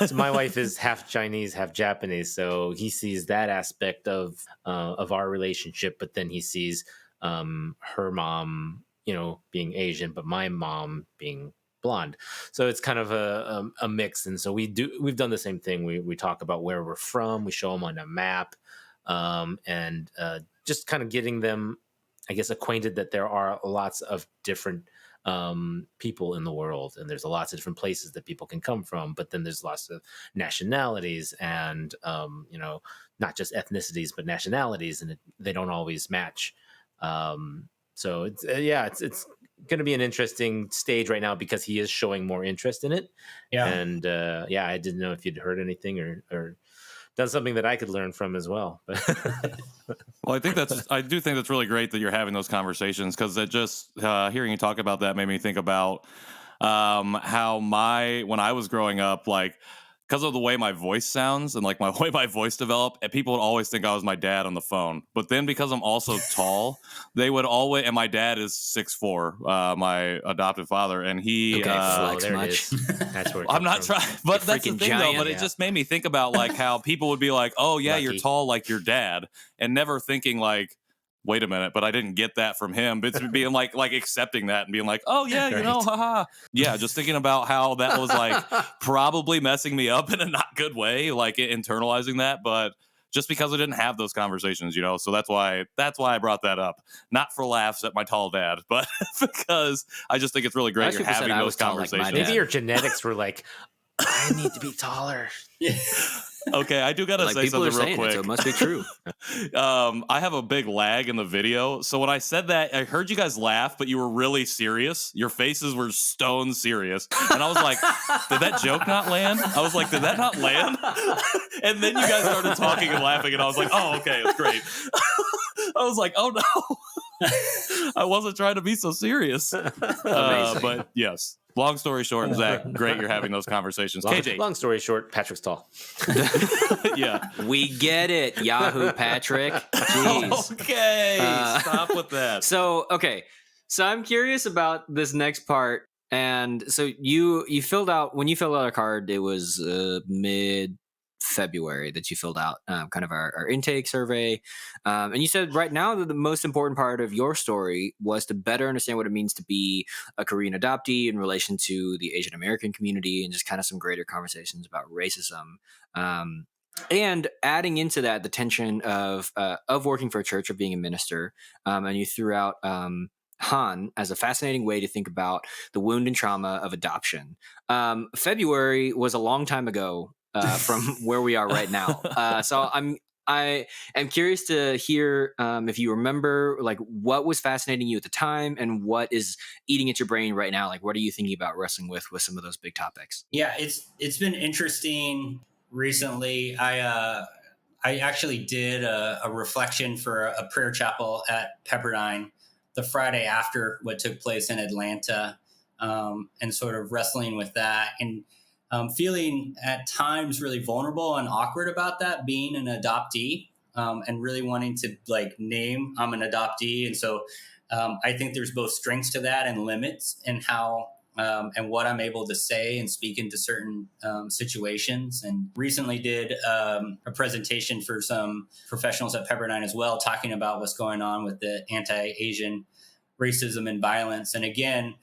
S1: So my wife is half Chinese, half Japanese, so he sees that aspect of our relationship, but then he sees her mom, being Asian, but my mom being blonde. So it's kind of a mix. And so we've done the same thing. We talk about where we're from. We show them on a map, and just kind of getting them, I guess, acquainted that there are lots of different people in the world, and there's lots of different places that people can come from, but then there's lots of nationalities and not just ethnicities but nationalities, and they don't always match. So it's going to be an interesting stage right now because he is showing more interest in it.
S5: Yeah.
S1: And I didn't know if you'd heard anything or done something that I could learn from as well.
S3: Well, I do think that's really great that you're having those conversations, because it just hearing you talk about that made me think about how when I was growing up, like, because of the way my voice sounds and like my way my voice developed, and people would always think I was my dad on the phone. But then because I'm also tall, they would always, and my dad is 6'4", my adoptive father, and he.
S4: Flex
S1: there
S4: much.
S1: it is. That's where it
S3: I'm
S1: comes
S3: not
S1: from.
S3: trying, but that's the
S4: freaking
S3: thing
S4: giant.
S3: though. But it just made me think about like how people would be like, "Oh yeah, you're
S1: Lucky.
S3: tall like your dad," and never thinking like, wait a minute, but I didn't get that from him. But it's being like accepting that and being like, oh yeah,
S1: Right.
S3: haha. Yeah, just thinking about how that was like probably messing me up in a not good way, like internalizing that. But just because I didn't have those conversations, so that's why I brought that up. Not for laughs at my tall dad, but because I just think it's really great
S4: Most
S3: you're
S4: people said
S3: having
S4: I
S3: those
S4: was tall like my
S3: conversations.
S1: Maybe your genetics were like, I need to be taller.
S3: Okay, I do gotta
S4: Like
S3: say
S4: people are
S3: something real
S4: saying it,
S3: quick.
S4: so it must be true.
S3: I have a big lag in the video, so when I said that, I heard you guys laugh, but you were really serious. Your faces were stone serious, and I was like, "Did that joke not land?" I was like, "Did that not land?" And then you guys started talking and laughing, and I was like, "Oh, okay, it's great." I was like, "Oh no, I wasn't trying to be so serious." But yes. Long story short, Zach, great you're having those conversations. KJ.
S1: Long story short, Patrick's tall.
S3: Yeah.
S4: We get it, Yahoo Patrick. Jeez.
S3: Okay. Stop with that.
S4: So I'm curious about this next part. And so you filled out, when you filled out a card, it was mid-February that you filled out kind of our intake survey. And you said right now that the most important part of your story was to better understand what it means to be a Korean adoptee in relation to the Asian American community, and just kind of some greater conversations about racism. And adding into that the tension of working for a church, of being a minister, and you threw out Han as a fascinating way to think about the wound and trauma of adoption. February was a long time ago from where we are right now. So I am curious to hear if you remember, like, what was fascinating you at the time and what is eating at your brain right now. Like, what are you thinking about wrestling with some of those big topics?
S5: Yeah, it's been interesting recently. I actually did a reflection for a prayer chapel at Pepperdine the Friday after what took place in Atlanta, and sort of wrestling with that, and feeling at times really vulnerable and awkward about that, being an adoptee, and really wanting to name I'm an adoptee. And so I think there's both strengths to that and limits in how and what I'm able to say and speak into certain situations. And recently did a presentation for some professionals at Pepperdine as well, talking about what's going on with the anti-Asian racism and violence. And again,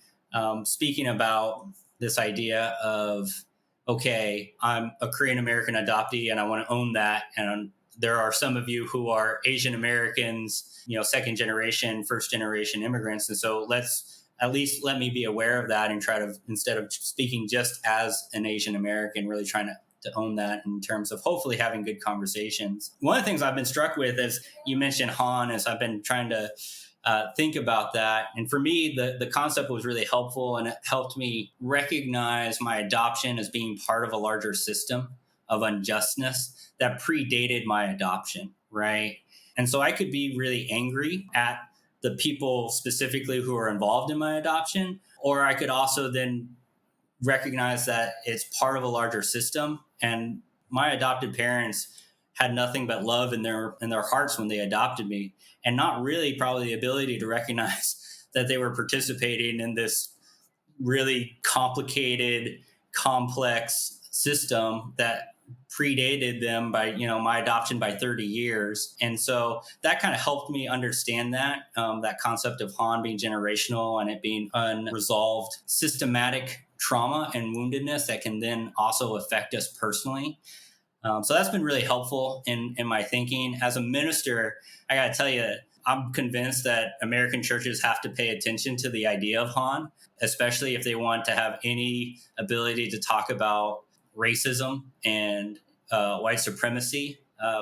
S5: speaking about this idea of, okay, I'm a Korean American adoptee and I want to own that. And there are some of you who are Asian Americans, second generation, first generation immigrants. And so at least let me be aware of that and try to, instead of speaking just as an Asian American, really trying to own that in terms of hopefully having good conversations. One of the things I've been struck with, as you mentioned, Han, is I've been trying to think about that. And for me, the concept was really helpful, and it helped me recognize my adoption as being part of a larger system of unjustness that predated my adoption, right? And so I could be really angry at the people specifically who are involved in my adoption, or I could also then recognize that it's part of a larger system. And my adopted parents had nothing but love in their hearts when they adopted me, and not really probably the ability to recognize that they were participating in this really complicated, complex system that predated them by, my adoption by 30 years. And so that kind of helped me understand that concept of Han being generational and it being unresolved systematic trauma and woundedness that can then also affect us personally. So that's been really helpful in my thinking. As a minister, I got to tell you, I'm convinced that American churches have to pay attention to the idea of Han, especially if they want to have any ability to talk about racism and white supremacy,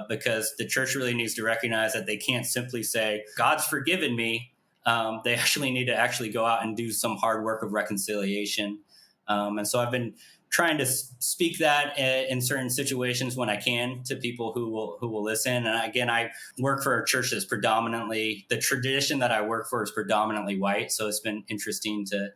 S5: because the church really needs to recognize that they can't simply say, God's forgiven me. They actually need to go out and do some hard work of reconciliation. And so I've been trying to speak that in certain situations when I can to people who will listen. And again, I work for a church that's predominantly, the tradition that I work for is predominantly white. So it's been interesting to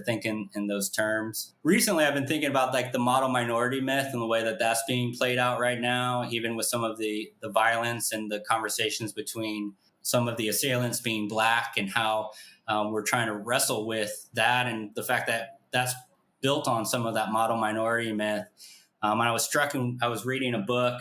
S5: think in those terms. Recently, I've been thinking about the model minority myth and the way that that's being played out right now, even with some of the violence and the conversations between some of the assailants being Black, and how we're trying to wrestle with that, and the fact that that's built on some of that model minority myth. And I was struck, and I was reading a book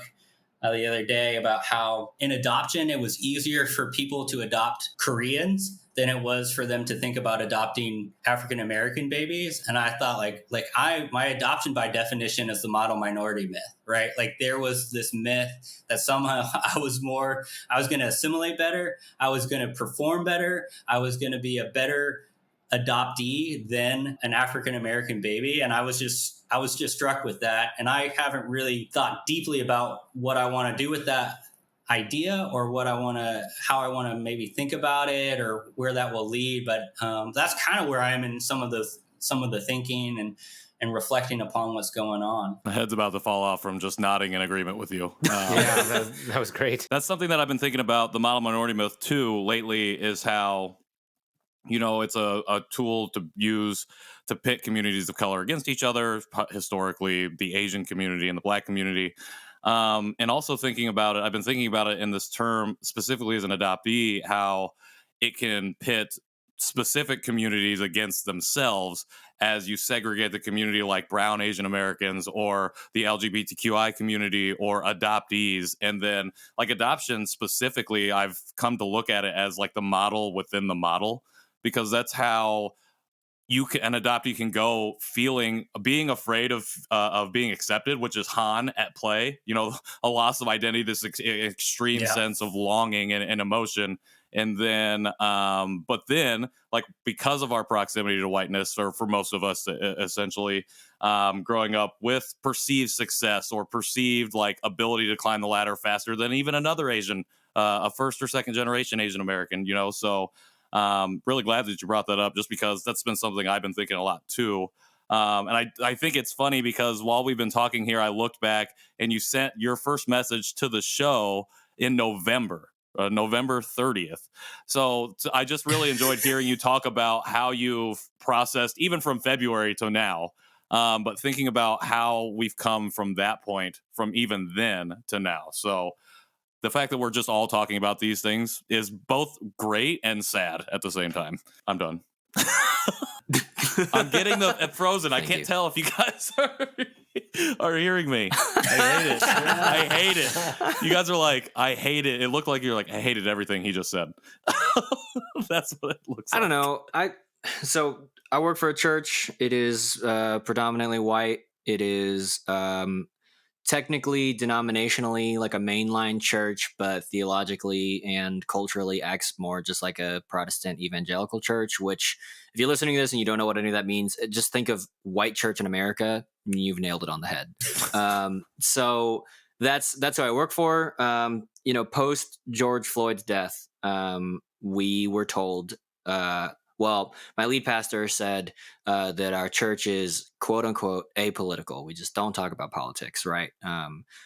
S5: the other day about how in adoption, it was easier for people to adopt Koreans than it was for them to think about adopting African American babies. And I thought my adoption by definition is the model minority myth, right? Like there was this myth that somehow I was going to assimilate better. I was going to perform better. I was going to be a better adoptee than an African American baby. And I was just struck with that. And I haven't really thought deeply about what I want to do with that idea or how I want to maybe think about it or where that will lead. But that's kind of where I am in some of the thinking and reflecting upon what's going on.
S3: My head's about to fall off from just nodding in agreement with you.
S1: Yeah, that was great.
S3: That's something that I've been thinking about the model minority myth too lately, is how, it's a tool to use to pit communities of color against each other, historically the Asian community and the Black community. And also thinking about it, I've been thinking about it in this term specifically as an adoptee, how it can pit specific communities against themselves as you segregate the community like brown Asian Americans or the LGBTQI community or adoptees. And then like adoption specifically, I've come to look at it as like the model within the model, because that's how an adoptee can go being afraid of being accepted, which is Han at play, a loss of identity, this extreme sense of longing and emotion. And then, but then like, because of our proximity to whiteness, or for most of us, essentially, growing up with perceived success or perceived like ability to climb the ladder faster than even another Asian, a first or second generation Asian American, so really glad that you brought that up, just because that's been something I've been thinking a lot too. And I think it's funny because while we've been talking here, I looked back and you sent your first message to the show in November 30th. So I just really enjoyed hearing you talk about how you've processed even from February to now. But thinking about how we've come from that point, from even then to now. So the fact that we're just all talking about these things is both great and sad at the same time. I'm done. I'm getting frozen. I can't tell if you guys are hearing me. I hate it. You guys are like, I hate it. It looked like you're like, I hated everything he just said. That's what it looks like.
S4: I don't know. So I work for a church. It is predominantly white. It is technically denominationally like a mainline church, but theologically and culturally acts more just like a Protestant evangelical church, which if you're listening to this and you don't know what any of that means, just think of white church in America. You've nailed it on the head. So that's who I work for. Post George Floyd's death, we were told, my lead pastor said that our church is quote unquote apolitical. We just don't talk about politics, right?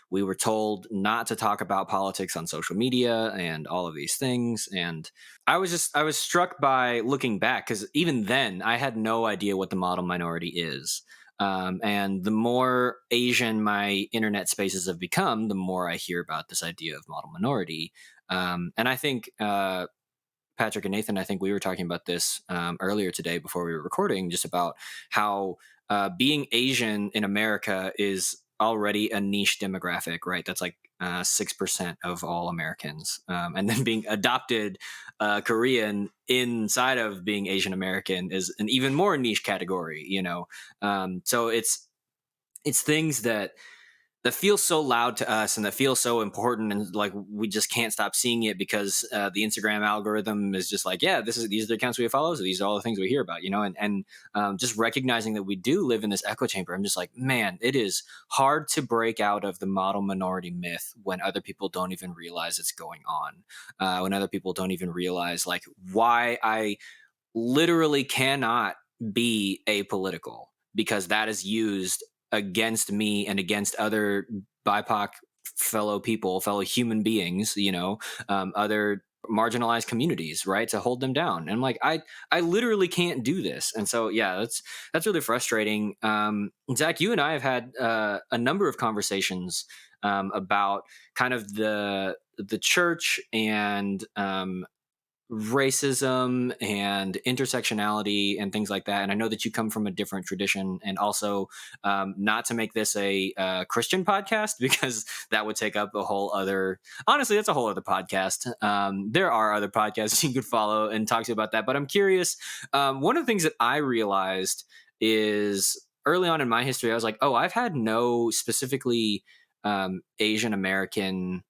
S4: We were told not to talk about politics on social media and all of these things. And I was struck by looking back, because even then I had no idea what the model minority is. And the more Asian my internet spaces have become, the more I hear about this idea of model minority. And I think, Patrick and Nathan, I think we were talking about this earlier today before we were recording, just about how being Asian in America is already a niche demographic, right? That's like 6% of all Americans. And then being adopted Korean inside of being Asian American is an even more niche category, So it's things that feel so loud to us and that feel so important, and like we just can't stop seeing it because the Instagram algorithm is just like, these are the accounts we follow, so these are all the things we hear about, and just recognizing that we do live in this echo chamber. I'm just like, man, it is hard to break out of the model minority myth when other people don't even realize it's going on, when other people don't even realize like why I literally cannot be apolitical, because that is used against me and against other BIPOC fellow human beings, other marginalized communities, right, to hold them down. And I'm like, I literally can't do this. And so, that's really frustrating. Zach, you and I have had a number of conversations about kind of the church and racism and intersectionality and things like that. And I know that you come from a different tradition, and also not to make this a Christian podcast, because that would take up a whole other, honestly, that's a whole other podcast. There are other podcasts you could follow and talk to about that. But I'm curious. One of the things that I realized is early on in my history, I was like, oh, I've had no specifically Asian American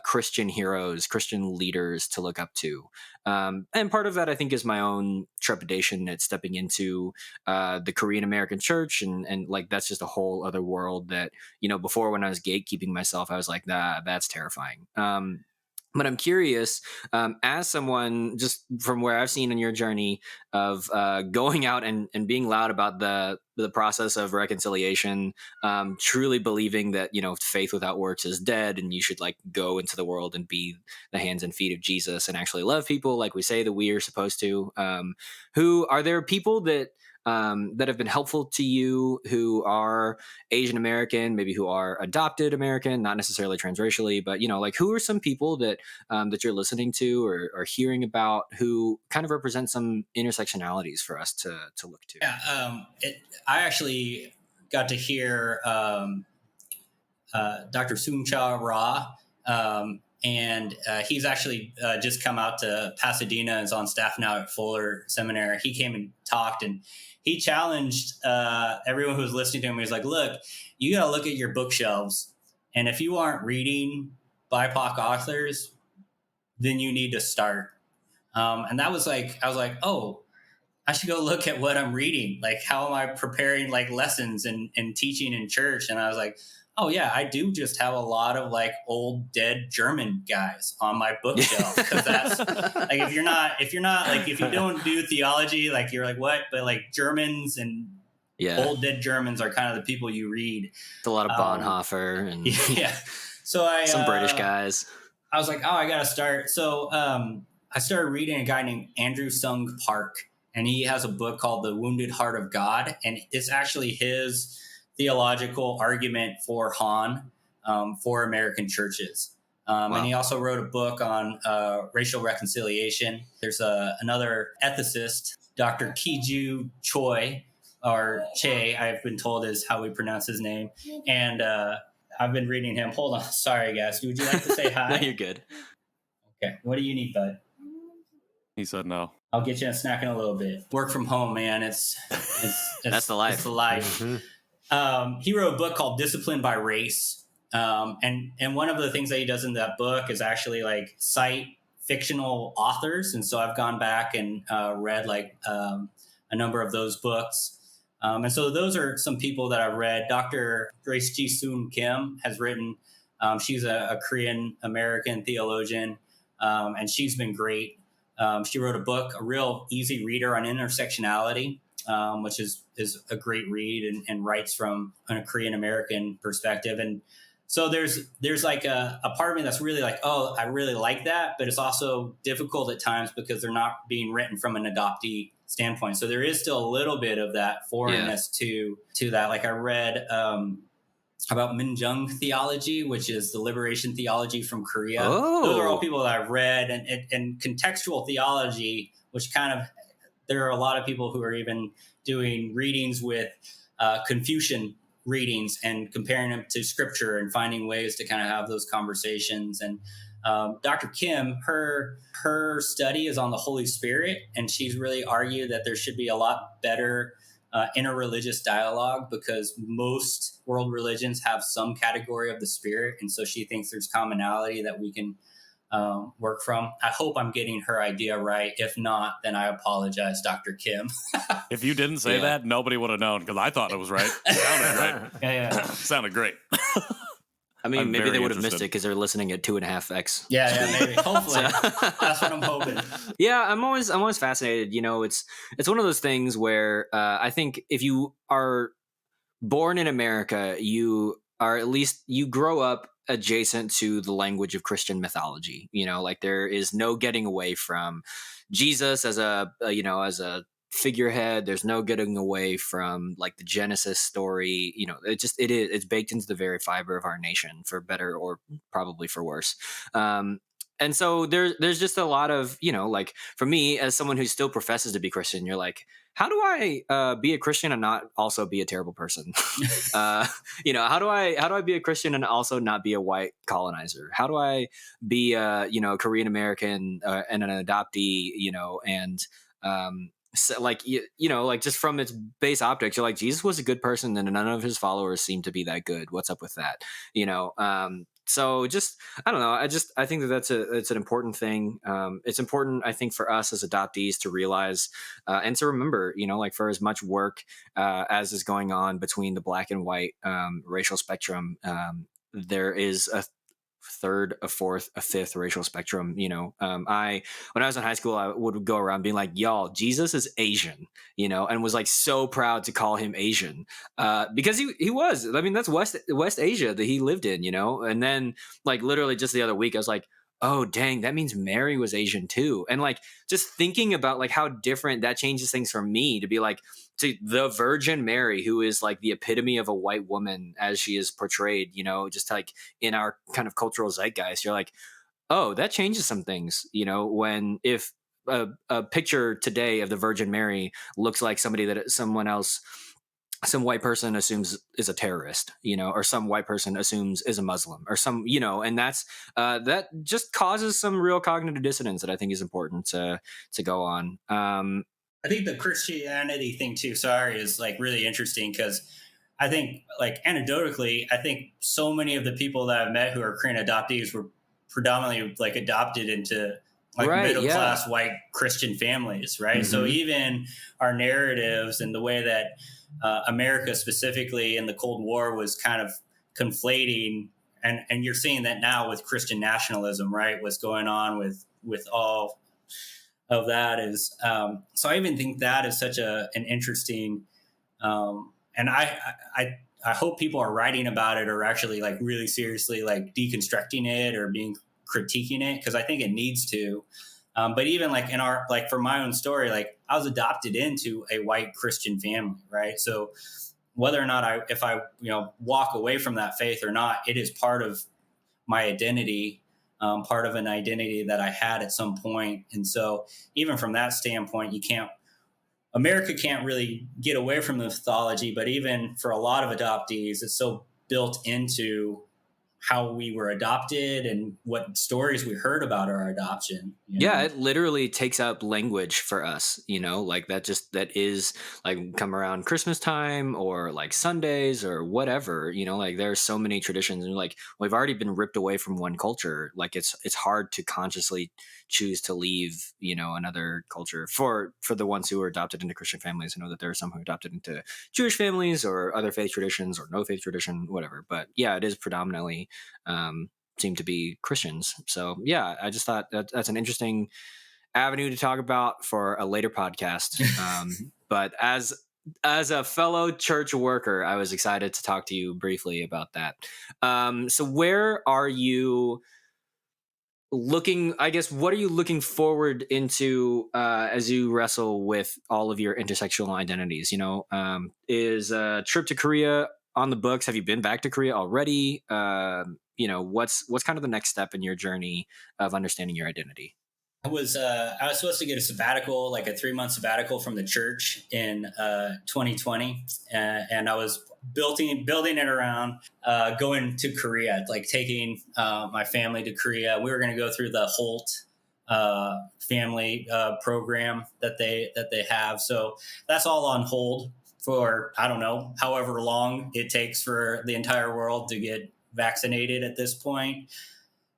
S4: Christian heroes, Christian leaders to look up to. And part of that, I think, is my own trepidation at stepping into the Korean American church. And like, that's just a whole other world that, before, when I was gatekeeping myself, I was like, nah, that's terrifying. But I'm curious, as someone, just from where I've seen in your journey of going out and being loud about the process of reconciliation, truly believing that, faith without works is dead, and you should like go into the world and be the hands and feet of Jesus and actually love people like we say that we are supposed to. Who are there people that have been helpful to you who are Asian American, maybe who are adopted American, not necessarily transracially, but like, who are some people that that you're listening to or hearing about who kind of represent some intersectionalities for us to look to?
S5: Yeah, I actually got to hear Dr. Soong-Cha Ra, and he's actually just come out to Pasadena and is on staff now at Fuller Seminary. He came and talked, and he challenged everyone who was listening to him. He was like, look, you got to look at your bookshelves, and if you aren't reading BIPOC authors, then you need to start. And that was like, I was like, oh, I should go look at what I'm reading. Like, how am I preparing like lessons and teaching in church? And I was like, oh yeah, I do just have a lot of like old dead German guys on my bookshelf. Cause that's like, if you don't do theology, like you're like, what? But like Germans and old dead Germans are kind of the people you read.
S4: It's a lot of Bonhoeffer and
S5: So
S4: some British guys.
S5: I was like, oh, I got to start. So I started reading a guy named Andrew Sung Park, and he has a book called The Wounded Heart of God. And it's actually his theological argument for Han, for American churches. And he also wrote a book on racial reconciliation. There's another ethicist, Dr. Kiju Choi, or Che, I've been told is how we pronounce his name. And I've been reading him. Hold on. Sorry, guys. Would you like to say hi?
S4: No, you're good.
S5: Okay. What do you need, bud?
S3: He said no.
S5: I'll get you a snack in a little bit. Work from home, man. It's
S4: that's the life.
S5: It's the life. Mm-hmm. He wrote a book called Discipline by Race. And one of the things that he does in that book is actually like cite fictional authors. And so I've gone back and read like a number of those books. And so those are some people that I've read. Dr. Grace Ji-Soon Kim has written. She's a Korean American theologian, and she's been great. She wrote a book, a real easy reader on intersectionality, which is a great read and writes from a Korean American perspective. And so there's like a part of me that's really like, oh, I really like that, but it's also difficult at times because they're not being written from an adoptee standpoint. So there is still a little bit of that foreignness to that. Like I read about Minjung theology, which is the liberation theology from Korea.
S4: Oh.
S5: Those are all people that I've read, and contextual theology, which kind of, there are a lot of people who are even doing readings with Confucian readings and comparing them to scripture and finding ways to kind of have those conversations. And Dr. Kim, her study is on the Holy Spirit, and she's really argued that there should be a lot better interreligious dialogue because most world religions have some category of the Spirit, and so she thinks there's commonality that we can work from. I hope I'm getting her idea right. If not, then I apologize, Dr. Kim.
S3: If you didn't say that, nobody would have known because I thought it was right. It sounded right.
S5: Yeah.
S3: Sounded great.
S4: I mean,
S3: I'm
S4: maybe they
S3: very
S4: would have missed it
S3: interested.
S4: because they're listening at 2.5x.
S5: Yeah, maybe. Hopefully. That's what I'm hoping.
S4: Yeah, I'm always fascinated. It's one of those things where I think if you are born in America, you are at least you grow up adjacent to the language of Christian mythology. Like there is no getting away from Jesus as a figurehead. There's no getting away from like the Genesis story. It's baked into the very fiber of our nation, for better or probably for worse. And so there's just a lot of, like for me as someone who still professes to be Christian, you're like, how do I be a Christian and not also be a terrible person? How do I be a Christian and also not be a white colonizer? How do I be a Korean American and an adoptee? And so like just from its base optics, you're like, Jesus was a good person, and none of his followers seem to be that good. What's up with that? So just, I don't know. I think that it's an important thing. It's important, I think, for us as adoptees to realize and to remember, like for as much work as is going on between the black and white racial spectrum, there is a third, a fourth, a fifth racial spectrum. When I was in high school, I would go around being like, y'all, Jesus is Asian, and was like so proud to call him Asian because he was. I mean, that's West Asia that he lived in, and then like literally just the other week I was like, oh dang, that means Mary was Asian too. And like just thinking about like how different that changes things for me to be like, to the Virgin Mary, who is like the epitome of a white woman as she is portrayed, just like in our kind of cultural zeitgeist. You're like, oh, that changes some things, when if a picture today of the Virgin Mary looks like somebody that someone else, some white person assumes is a terrorist, or some white person assumes is a Muslim, or some, and that's that just causes some real cognitive dissonance that I think is important to go on.
S5: I think the Christianity thing too, is like really interesting because I think like anecdotally, I think so many of the people that I've met who are Korean adoptees were predominantly like adopted into like middle class white Christian families, right? Mm-hmm. So even our narratives and the way that America specifically in the Cold War was kind of conflating, and you're seeing that now with Christian nationalism, right? What's going on with all of that is so I even think that is such an interesting and I hope people are writing about it or actually like really seriously like deconstructing it or being critiquing it, because I think it needs to. But even like in our, like for my own story, like I was adopted into a white Christian family, right? So whether or not if I walk away from that faith or not, it is part of my identity, part of an identity that I had at some point. And so even from that standpoint, America can't really get away from the mythology, but even for a lot of adoptees, it's so built into how we were adopted and what stories we heard about our adoption.
S4: Yeah, it literally takes up language for us, like that is like come around Christmas time or like Sundays or whatever, like there are so many traditions and like we've already been ripped away from one culture. Like it's hard to consciously choose to leave, another culture for the ones who are adopted into Christian families. I know that there are some who are adopted into Jewish families or other faith traditions or no faith tradition, whatever. But yeah, it is predominantly seem to be Christians. So yeah, I just thought that's an interesting avenue to talk about for a later podcast. But as a fellow church worker, I was excited to talk to you briefly about that. So where are you looking, I guess, what are you looking forward into as you wrestle with all of your intersectional identities? Is a trip to Korea on the books? Have you been back to Korea already? What's kind of the next step in your journey of understanding your identity?
S5: I was supposed to get a sabbatical, like a 3-month sabbatical from the church in 2020, and I was building it around going to Korea, like taking my family to Korea. We were going to go through the Holt family program that they have, so that's all on hold for I don't know however long it takes for the entire world to get vaccinated at this point.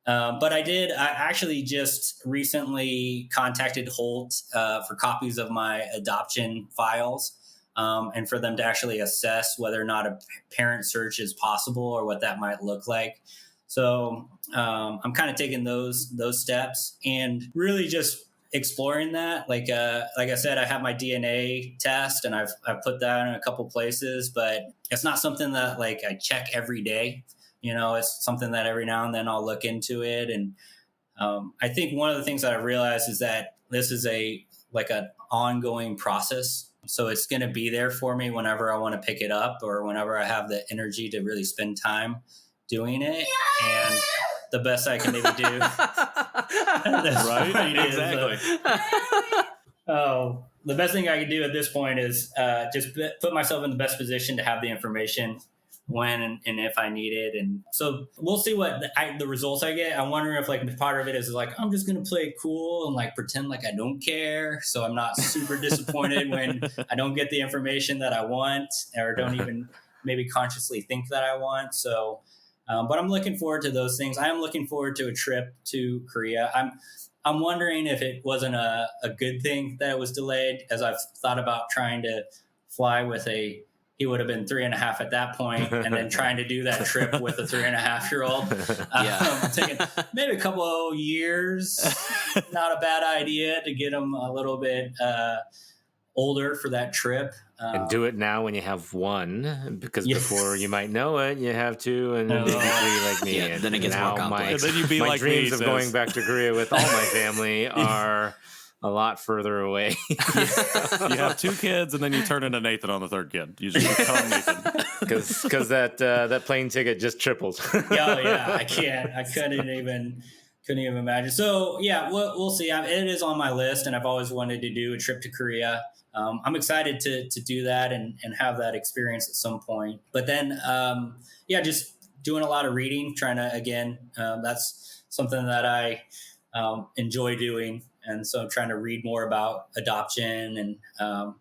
S5: But I actually just recently contacted Holt for copies of my adoption files and for them to actually assess whether or not a parent search is possible or what that might look like. So I'm kind of taking those steps and really just exploring that. Like I said, I have my DNA test and I've put that in a couple places, but it's not something that like I check every day. It's something that every now and then I'll look into it. And I think one of the things that I realized is that this is an ongoing process. So it's going to be there for me whenever I want to pick it up or whenever I have the energy to really spend time doing it. And the best I can maybe do.
S3: Right? Exactly.
S5: Oh, the best thing I can do at this point is just put myself in the best position to have the information when and if I need it. And so we'll see what the results I get. I'm wondering if like part of it is like, I'm just going to play cool and like pretend like I don't care. So I'm not super disappointed when I don't get the information that I want or don't even maybe consciously think that I want. So, but I'm looking forward to those things. I am looking forward to a trip to Korea. I'm wondering if it wasn't a good thing that it was delayed, as I've thought about trying to fly with he would have been 3.5 at that point, and then trying to do that trip with a 3.5-year-old. Taking maybe a couple of years, not a bad idea to get him a little bit older for that trip.
S1: And do it now when you have one, because before you might know it, you have two and maybe three like me.
S4: Yeah, then it gets more complex.
S3: And then you'd be
S1: my
S3: like
S1: dreams
S3: me,
S1: of going back to Korea with all my family are a lot further away.
S3: You have 2 kids, and then you turn into Nathan on the 3rd kid. You just become Nathan.
S1: Because that plane ticket just tripled.
S5: Yeah, I can't. I couldn't even imagine. So yeah, we'll see. It is on my list, and I've always wanted to do a trip to Korea. I'm excited to do that and have that experience at some point. But then, just doing a lot of reading, trying to, again, that's something that I enjoy doing. And so I'm trying to read more about adoption and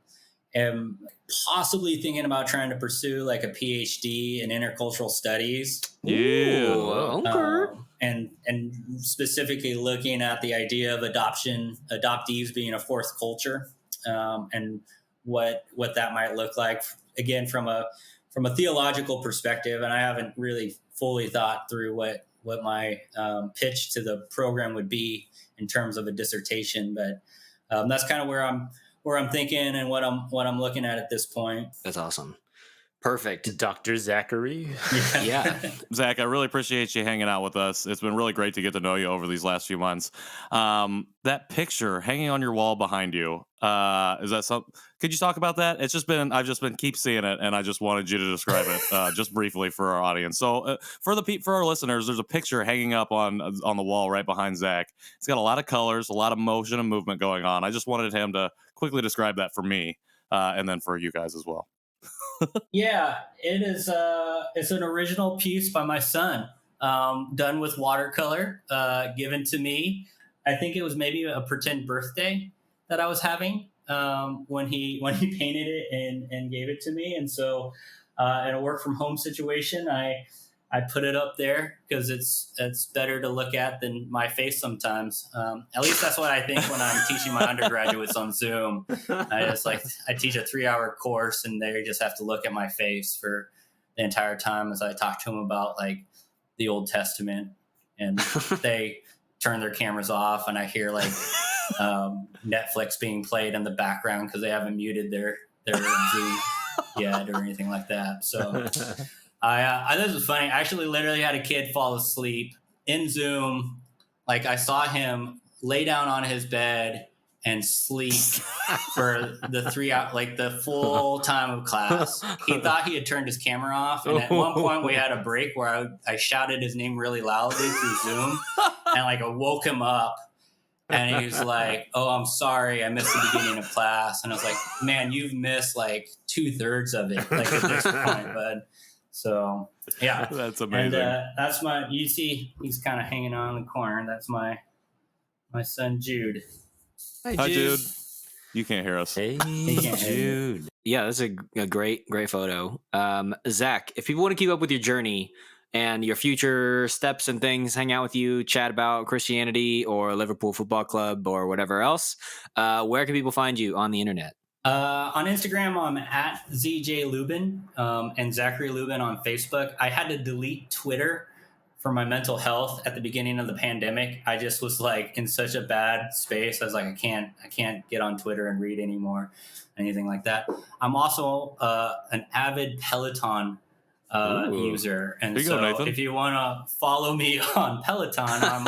S5: am possibly thinking about trying to pursue like a PhD in intercultural studies.
S3: Yeah.
S4: Okay.
S5: And specifically looking at the idea of adoptees being a fourth culture. And what that might look like, again, from a theological perspective. And I haven't really fully thought through what my pitch to the program would be in terms of a dissertation, but that's kind of where I'm thinking and what I'm looking at this point.
S4: That's awesome. Perfect.
S1: Dr. Zachary.
S4: Yeah.
S3: Zach, I really appreciate you hanging out with us. It's been really great to get to know you over these last few months. That picture hanging on your wall behind you, is that something? Could you talk about that? I've just been keep seeing it, and I just wanted you to describe it just briefly for our audience. So for our listeners, there's a picture hanging up on the wall right behind Zach. It's got a lot of colors, a lot of motion and movement going on. I just wanted him to quickly describe that for me, and then for you guys as well.
S5: Yeah, it is. It's an original piece by my son, done with watercolor, given to me. I think it was maybe a pretend birthday that I was having when he painted it and gave it to me. And so, in a work from home situation, I put it up there because it's better to look at than my face sometimes. At least that's what I think when I'm teaching my undergraduates on Zoom. I teach a 3-hour course and they just have to look at my face for the entire time as I talk to them about like the Old Testament, and they turn their cameras off and I hear like Netflix being played in the background because they haven't muted their Zoom yet or anything like that. So I this was funny. I actually literally had a kid fall asleep in Zoom. Like I saw him lay down on his bed and sleep for the 3 hours, like the full time of class. He thought he had turned his camera off. And at one point we had a break where I shouted his name really loudly through Zoom and like I woke him up. And he was like, "Oh, I'm sorry, I missed the beginning of class." And I was like, "Man, you've missed like 2/3 of it, like at this point, bud." So yeah,
S3: that's amazing.
S5: And that's you see, he's kind of hanging on in the corner. That's my son Jude.
S3: Hi, Jude. You can't hear us.
S1: Hey, Jude.
S4: Yeah, that's a great photo. Zach, if people want to keep up with your journey and your future steps and things, hang out with you, chat about Christianity or Liverpool Football Club or whatever else, where can people find you on the internet?
S5: On Instagram, I'm at ZJ Luben and Zachary Luben on Facebook. I had to delete Twitter for my mental health at the beginning of the pandemic. I just was like in such a bad space. I was like, I can't get on Twitter and read anymore, anything like that. I'm also an avid Peloton user. And so if you want to follow me on Peloton, I'm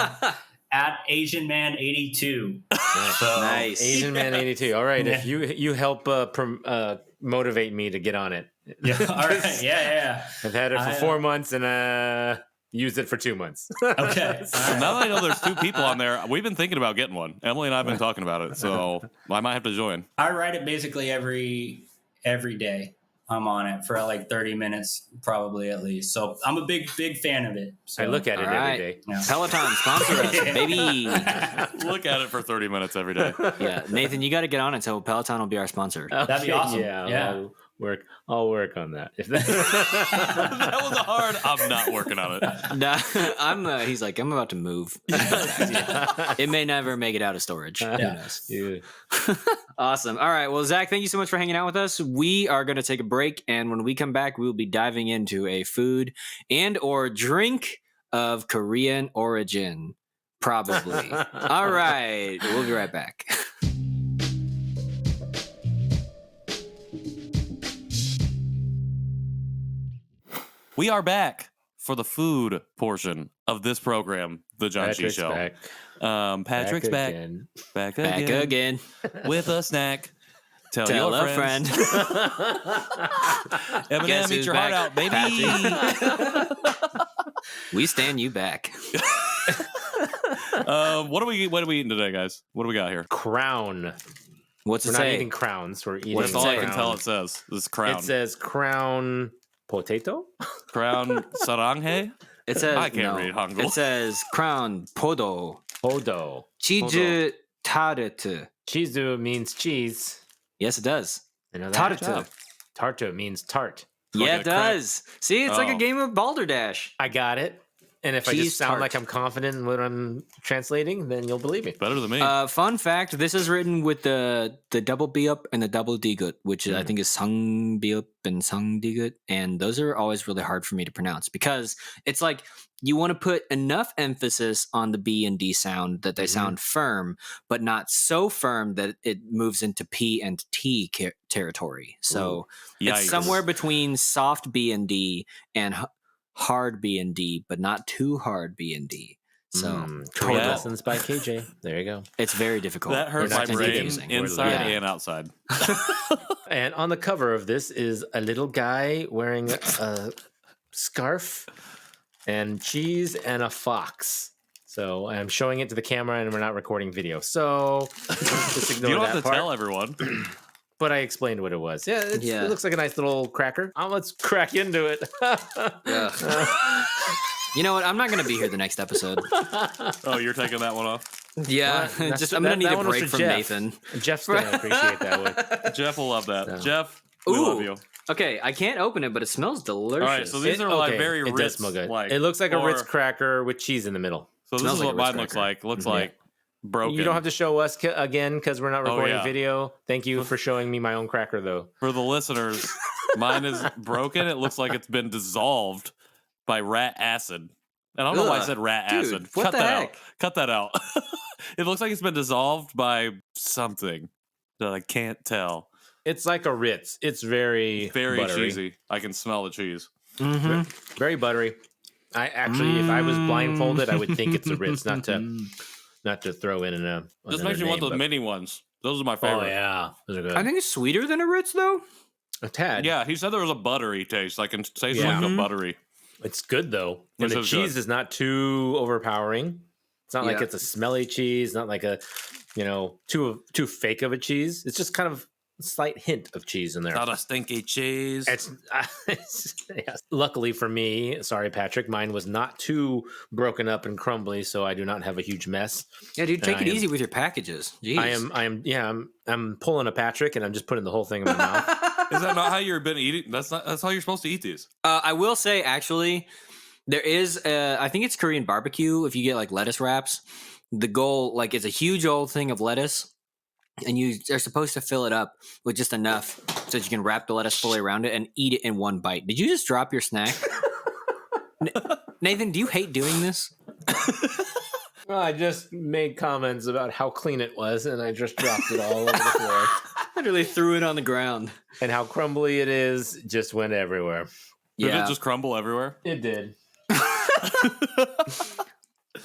S5: at AsianMan82.
S1: So, nice. AsianMan82. All right. If you help motivate me to get on it.
S5: Yeah. All right. Yeah.
S1: I've had it for 4 months and Use it for 2 months.
S5: Okay.
S3: So now that I know there's 2 people on there, we've been thinking about getting one. Emily and I have been talking about it, so I might have to join.
S5: I write it basically every day. I'm on it for like 30 minutes, probably at least. So I'm a big fan of it. So,
S1: I look at it
S4: All right.
S1: every day.
S5: Yeah.
S4: Peloton, sponsor us, baby.
S3: Look at it for 30 minutes every day.
S4: Yeah, Nathan, you got to get on it so Peloton will be our sponsor.
S5: That'd be awesome.
S1: Yeah. I'll work on that. If
S3: That was hard. I'm not working on it.
S4: Nah, he's like, I'm about to move. It may never make it out of storage. Who knows?
S1: Yeah.
S4: Awesome. All right. Well, Zach, thank you so much for hanging out with us. We are going to take a break, and when we come back, we will be diving into a food and or drink of Korean origin. Probably. All right. We'll be right back.
S3: We are back for the food portion of this program, the Janchi Show.
S1: Back.
S3: Patrick's back.
S1: Again.
S3: Back
S4: Back again.
S3: with a snack. Tell
S4: Tell
S3: your
S4: a friend.
S3: Eminem,
S4: Guess
S3: eat
S4: who's
S3: your
S4: back?
S3: heart out, baby.
S4: We stand you back.
S3: What are we eating today, guys? What do we got here?
S1: Crown.
S4: What's it
S1: We're not
S4: say?
S1: eating crowns. We're eating
S3: That's all I can
S1: crown.
S3: tell it says. This is crown.
S1: It says crown potato.
S3: Crown saranghae.
S4: It says
S3: I can't
S4: no.
S3: read Hangul.
S4: It says crown podo
S1: Podo.
S4: cheese tart.
S1: Chizu means cheese.
S4: Yes, it does.
S1: I know that.
S4: Tart.
S3: job.
S1: Tarto means tart.
S3: Like
S4: Yeah,
S3: a
S4: it
S3: crack.
S4: does. See, it's like a
S3: Oh.
S4: game of Balderdash.
S1: I got it. And if I
S4: Cheese
S1: just sound
S4: tart.
S1: like I'm confident in what I'm translating, then you'll believe me.
S3: Better than me.
S4: Fun fact: this is written with the double B up and the double D gut, which I think is sung B up and sung D gut, and those are always really hard for me to pronounce because it's like you want to put enough emphasis on the B and D sound that they sound firm, but not so firm that it moves into P and T territory. So
S3: Yikes.
S4: it's somewhere between soft B and D and hard B and D, but not too hard B and D. So
S1: Korean
S3: Yeah.
S1: lessons by KJ. There you go.
S4: it's very difficult.
S3: That hurt
S1: We're
S3: my
S1: not
S3: brain
S1: confusing. We're
S3: inside
S1: learning.
S3: and outside.
S1: And on the cover of this is a little guy wearing a scarf and cheese and a fox. So I'm showing it to the camera and we're not recording video. So just ignore
S3: You don't
S1: that
S3: have to
S1: part.
S3: tell everyone.
S1: But I explained what it was. Yeah,
S4: Yeah.
S1: It looks like a nice little cracker. Let's crack into it.
S4: You know what? I'm not going to be here the next episode.
S3: Oh, you're taking that one off?
S4: Yeah,
S1: Well,
S4: just I'm going to
S1: that
S4: need a
S1: one was
S4: break
S1: for
S4: from
S1: Jeff.
S4: Nathan.
S1: Jeff's gonna appreciate that one.
S3: Jeff will love that.
S1: No.
S3: Jeff, we
S4: Ooh.
S3: love you.
S4: Okay, I can't open it, but it smells delicious.
S3: All right, so these are like very
S1: it
S3: Ritz.
S1: does smell good.
S3: Like,
S1: It looks like a Ritz
S3: or-
S1: cracker with cheese in the middle.
S3: So this
S4: Smells
S3: is
S4: like
S3: what
S4: a Ritz
S3: mine looks
S4: cracker.
S3: like. Looks
S1: Mhm.
S3: like broken.
S1: You don't have to show us again because we're not recording
S3: yeah.
S1: video. Thank you for showing me my own cracker, though.
S3: For the listeners, mine is broken. It looks like it's been dissolved by rat acid. And I don't know why I
S4: Ugh.
S3: said rat
S4: Dude,
S3: acid.
S4: what
S3: Cut
S4: the
S3: that
S4: heck?
S3: out. Cut that out. It looks like it's been dissolved by something that I can't tell.
S1: It's like a Ritz. It's very
S3: Very
S1: buttery.
S3: cheesy. I can smell the cheese.
S4: Mm-hmm.
S1: Very buttery. I actually, if I was blindfolded, I would think it's a Ritz, not to throw in a.
S3: This
S1: another
S3: makes me want
S1: name,
S3: those
S1: but-
S3: mini ones. Those are my
S1: Oh
S3: favorite.
S1: yeah, those are good.
S4: I think it's sweeter than a Ritz, though.
S1: A tad.
S3: Yeah, he said there was a buttery taste. I can taste
S1: Yeah.
S3: like a buttery.
S1: It's good though. And
S3: This
S1: the
S3: is
S1: cheese
S3: good.
S1: is not too overpowering. It's not like
S4: Yeah.
S1: it's a smelly cheese. Not like a, too fake of a cheese. It's just kind of a slight hint of cheese in there.
S3: Not a stinky cheese.
S1: Yes. Luckily for me, sorry Patrick, mine was not too broken up and crumbly, so I do not have a huge mess.
S4: Yeah, dude, take
S1: I
S4: it
S1: am-
S4: easy with your packages. Jeez.
S1: I'm pulling a Patrick and I'm just putting the whole thing in my mouth.
S3: Is that not how you've been eating? That's how you're supposed to eat these.
S4: I will say, actually, there is, I think it's Korean barbecue. If you get like lettuce wraps, the goal, like, it's a huge old thing of lettuce, and they're supposed to fill it up with just enough so that you can wrap the lettuce fully around it and eat it in one bite. Did you just drop your snack? Nathan, do you hate doing this?
S1: Well, I just made comments about how clean it was, and I just dropped it all over the floor.
S4: Literally threw it on the ground.
S1: And how crumbly it is just went everywhere.
S3: Did
S4: Yeah.
S3: it just crumble everywhere?
S1: It did.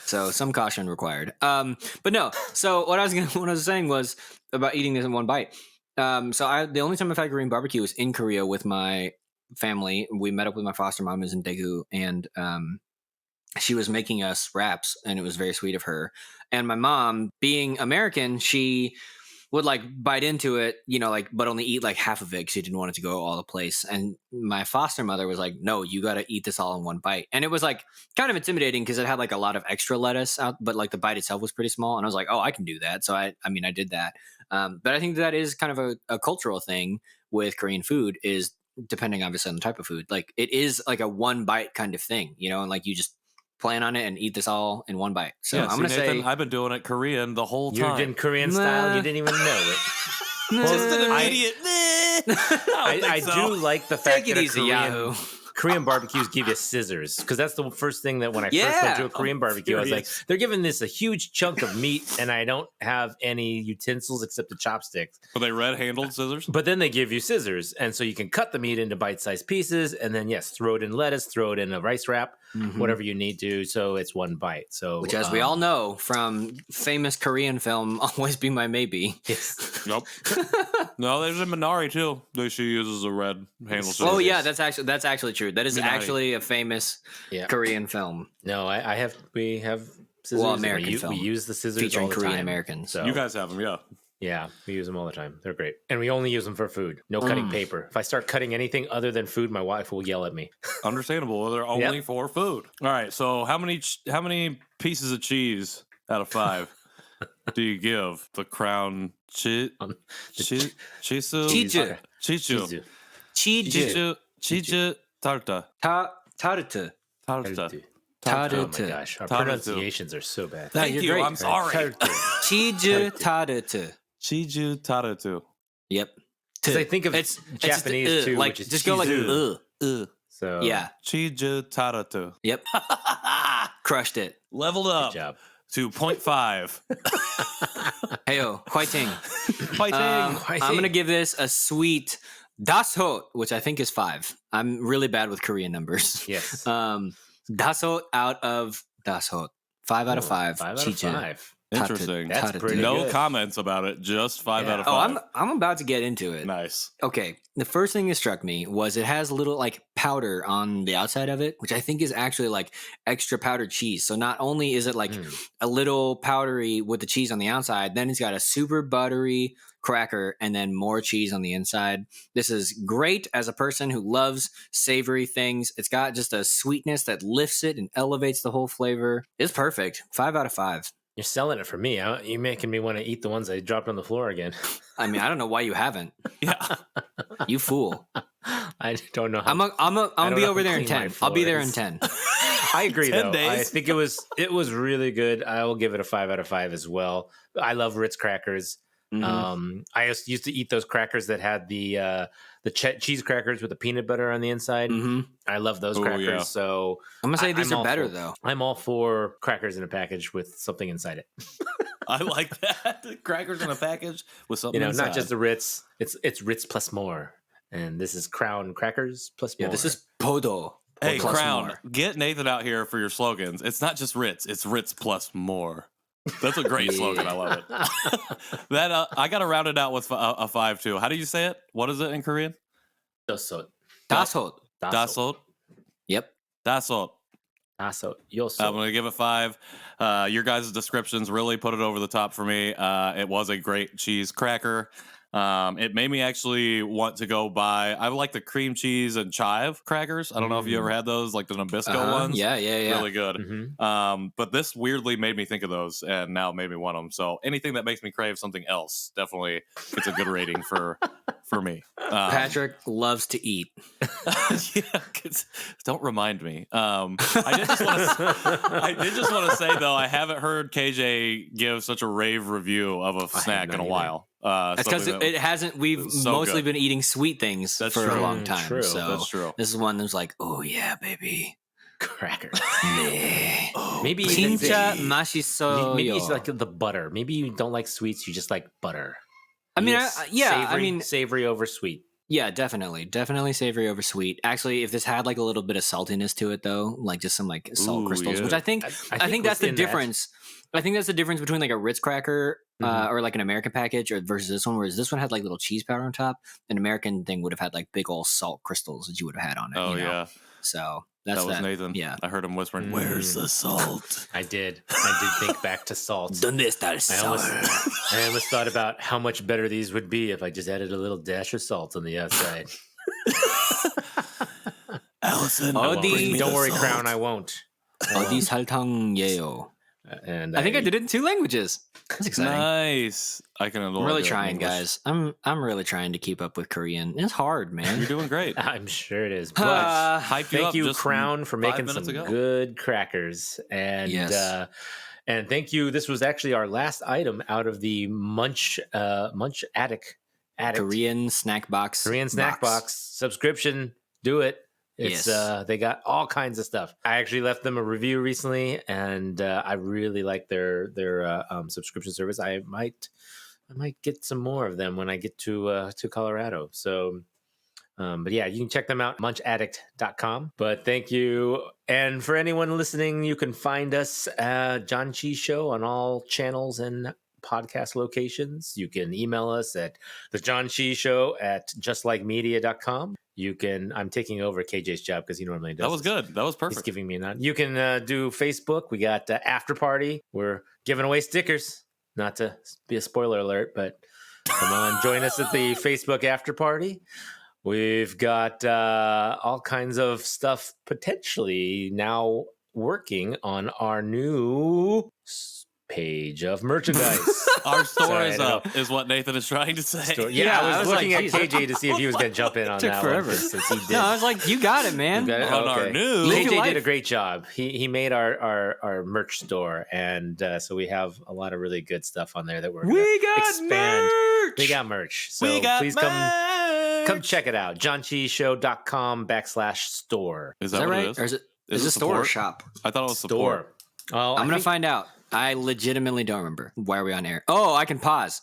S4: So some caution required. But no. So what I was saying was about eating this in one bite. So the only time I've had Korean barbecue was in Korea with my family. We met up with my foster mom who's in Daegu, and she was making us wraps, and it was very sweet of her. And my mom, being American, she would like bite into it, like, but only eat like half of it because she didn't want it to go all the place. And my foster mother was like, no, you got to eat this all in one bite. And it was like kind of intimidating because it had like a lot of extra lettuce out, but like the bite itself was pretty small. And I was like, oh, I can do that. So I did that. But I think that is kind of a cultural thing with Korean food, is depending obviously on the type of food. Like it is like a one bite kind of thing, and like you just plan on it and eat this all in one bite. So
S3: Yeah,
S4: I'm going to say
S3: I've been doing it Korean the whole
S1: You're
S3: time.
S1: in Korean style. You didn't even know it.
S3: Just an immediate.
S1: I do like the fact
S4: take it
S1: that
S4: easy, Yahoo.
S1: Korean barbecues give you scissors, because that's the first thing that when I first went to a Korean barbecue, I was like, they're giving this a huge chunk of meat and I don't have any utensils except the chopsticks.
S3: Were they red-handled scissors?
S1: But then they give you scissors, and so you can cut the meat into bite-sized pieces, and then yes, throw it in lettuce, throw it in a rice wrap, whatever you need to, so it's one bite. So,
S4: which, as we all know from famous Korean film, Always Be My Maybe.
S1: yes.
S3: Nope. No, there's a Minari too. That she uses a red handle scissors.
S4: Oh yeah, that's actually true. That is
S3: Minari.
S4: actually a famous
S1: Yeah.
S4: Korean film
S1: No, we have scissors.
S4: Well,
S1: and
S4: American film
S1: we use the scissors
S4: featuring
S1: all the
S4: Korean
S1: time.
S4: Americans.
S1: So
S3: You guys have them, yeah.
S1: yeah, we use them all the time. They're great, and we only use them for food. No cutting paper. If I start cutting anything other than food, my wife will yell at me.
S3: Understandable. They're only for food. All right. So how many pieces of cheese out of 5 do you give the crown chisu?
S4: Chizu.
S3: Chichu.
S4: Chizu.
S3: Chichu tarta.
S4: Tartu.
S3: Tarta.
S1: Oh my gosh, our
S3: Tartu.
S1: pronunciations are so bad.
S3: Thank
S4: you're
S3: you.
S4: great.
S3: I'm sorry.
S4: Chiju Tartu.
S3: Chiju taratu.
S4: Yep.
S1: Because I think of
S4: It's
S1: Japanese
S4: just,
S1: too,
S4: like
S1: which is
S4: just go like
S1: chizu. So
S4: yeah.
S3: Chiju taratu.
S4: Yep. Crushed it.
S3: Leveled
S1: good
S3: up
S1: job.
S3: to 0.5.
S4: Heyo, Huiting.
S3: Fighting.
S4: I'm gonna give this a sweet dashot, which I think is 5. I'm really bad with Korean numbers.
S1: Yes,
S4: Dashot out of dashot. 5 out of 5.
S1: 5 out of
S4: Chiju.
S1: 5.
S3: Interesting.
S1: That's
S4: Tartu.
S1: pretty
S3: No
S1: good.
S3: comments about it. Just 5
S1: Yeah.
S3: out of
S4: Oh,
S3: 5.
S4: I'm about to get into it.
S3: Nice.
S4: Okay, the first thing that struck me was it has a little like powder on the outside of it, which I think is actually like extra powdered cheese. So not only is it like a little powdery with the cheese on the outside, then it's got a super buttery cracker and then more cheese on the inside. This is great as a person who loves savory things. It's got just a sweetness that lifts it and elevates the whole flavor. It's perfect. 5 out of 5.
S1: You're selling it for me. Huh? You're making me want to eat the ones I dropped on the floor again.
S4: I mean, I don't know why you haven't.
S3: Yeah.
S4: You fool.
S1: I don't know how.
S4: I'm gonna
S1: don't
S4: be
S1: know
S4: over
S1: how
S4: there in
S1: clean my
S4: 10. I'll be there in
S1: floor
S4: 10.
S1: I agree
S3: 10
S1: though.
S3: days.
S1: I think it was really good. I will give it a 5 out of 5 as well. I love Ritz crackers. I used to eat those crackers that had the cheese crackers with the peanut butter on the inside. I love those crackers.
S3: Yeah.
S1: So
S4: I'm gonna say these
S1: I'm
S4: are
S1: all
S4: better
S1: for-
S4: though.
S1: I'm all for crackers in a package with something inside it.
S3: I like that. The crackers in a package with something inside.
S1: Not just the Ritz. It's Ritz plus more, and this is Crown crackers plus more.
S4: Yeah, this is Podo.
S3: Hey,
S4: plus
S3: Crown,
S4: more.
S3: get Nathan out here for your slogans. It's not just Ritz, it's Ritz plus more. That's a great slogan. I love it. That I got to round it out with a 5 too. How do you say it? What is it in Korean?
S1: Dasot.
S4: Dashot.
S3: Dasot.
S4: Yep.
S3: Dasot.
S1: Dasot. Yoso.
S3: I'm going to give it 5. Your guys' descriptions really put it over the top for me. It was a great cheese cracker. It made me actually want to go buy. I like the cream cheese and chive crackers. I don't know if you ever had those, like the Nabisco ones.
S4: Yeah.
S3: Really good.
S1: Mhm.
S3: But this weirdly made me think of those, and now made me want them. So anything that makes me crave something else definitely gets a good rating for me.
S4: Patrick loves to eat.
S3: Yeah, don't remind me. I did just want to say though, I haven't heard KJ give such a rave review of a snack in a
S1: not
S3: while.
S4: That's because it hasn't. We've
S3: so
S4: mostly
S3: good.
S4: been eating sweet things
S3: That's
S4: for
S3: true.
S4: a long time.
S1: True.
S4: So
S3: That's true.
S4: this is one that's like, oh yeah, baby.
S1: Crackers.
S4: 네.
S1: Maybe
S4: 진짜 맛있어요.
S1: maybe it's like the butter. Maybe you don't like sweets. You just like butter.
S4: I mean,
S1: Yes, savory over sweet.
S4: yeah, definitely savory over sweet. Actually, if this had like a little bit of saltiness to it, though, like just some like salt
S3: Ooh,
S4: crystals,
S3: yeah.
S4: which I think that's the
S1: within that-
S4: difference. I think that's the difference between like a Ritz cracker or like an American package or versus this one, whereas this one had like little cheese powder on top. An American thing would have had like big old salt crystals that you would have had on it.
S3: Oh
S4: you know?
S3: yeah.
S4: So That's
S3: that was Nathan.
S4: Yeah.
S3: I heard him whispering, "Where's the salt?"
S1: I did think back to salt.
S4: ¿Dónde está el sal?
S1: I almost thought about how much better these would be if I just added a little dash of salt on the outside.
S3: Allison,
S1: don't worry, Crown, I won't.
S4: 어디 설탕이에요?
S1: And
S4: I think I did it in 2 languages. That's exciting.
S3: Nice. I can.
S4: I'm really trying, guys. I'm really trying to keep up with Korean. It's hard, man.
S3: You're doing great.
S1: I'm sure it is. But
S3: Hype you
S1: thank
S3: up
S1: you,
S3: just
S1: Crown, for
S3: 5
S1: making
S3: minutes
S1: some
S3: ago.
S1: good crackers. And and thank you. This was actually our last item out of the Munch Addict
S4: Korean snack box.
S1: subscription. Do it. It's they got all kinds of stuff. I actually left them a review recently, and I really like their subscription service. I might get some more of them when I get to Colorado. So, but yeah, you can check them out, munchaddict.com. But thank you, and for anyone listening, you can find us Janchi Show on all channels and podcast locations. You can email us at the Janchi Show at justlikemedia.com. You can. I'm taking over KJ's job because he normally does.
S3: That was good. That was perfect.
S1: He's giving me a nod. You can do Facebook. We got After Party. We're giving away stickers. Not to be a spoiler alert, but come on, join us at the Facebook After Party. We've got all kinds of stuff potentially now working on our new page of merchandise.
S3: Our store is up, is what Nathan is trying to say.
S1: I was looking at KJ to see if he was going to jump in on that
S4: forever.
S1: one. Since he did.
S4: No, I was like, you got it, man.
S1: You got it?
S3: On our new...
S1: KJ did a great job. He made our merch store, and so we have a lot of really good stuff on there that we're going to expand.
S4: Merch!
S1: We got merch. So please come check it out. JanchiShow.com/store.
S3: Is that
S4: what
S3: right?
S4: It is? Or is it store or shop?
S3: I thought it was support.
S1: Oh,
S4: I'm going to find out. I legitimately don't remember. Why are we on air? Oh, I can pause.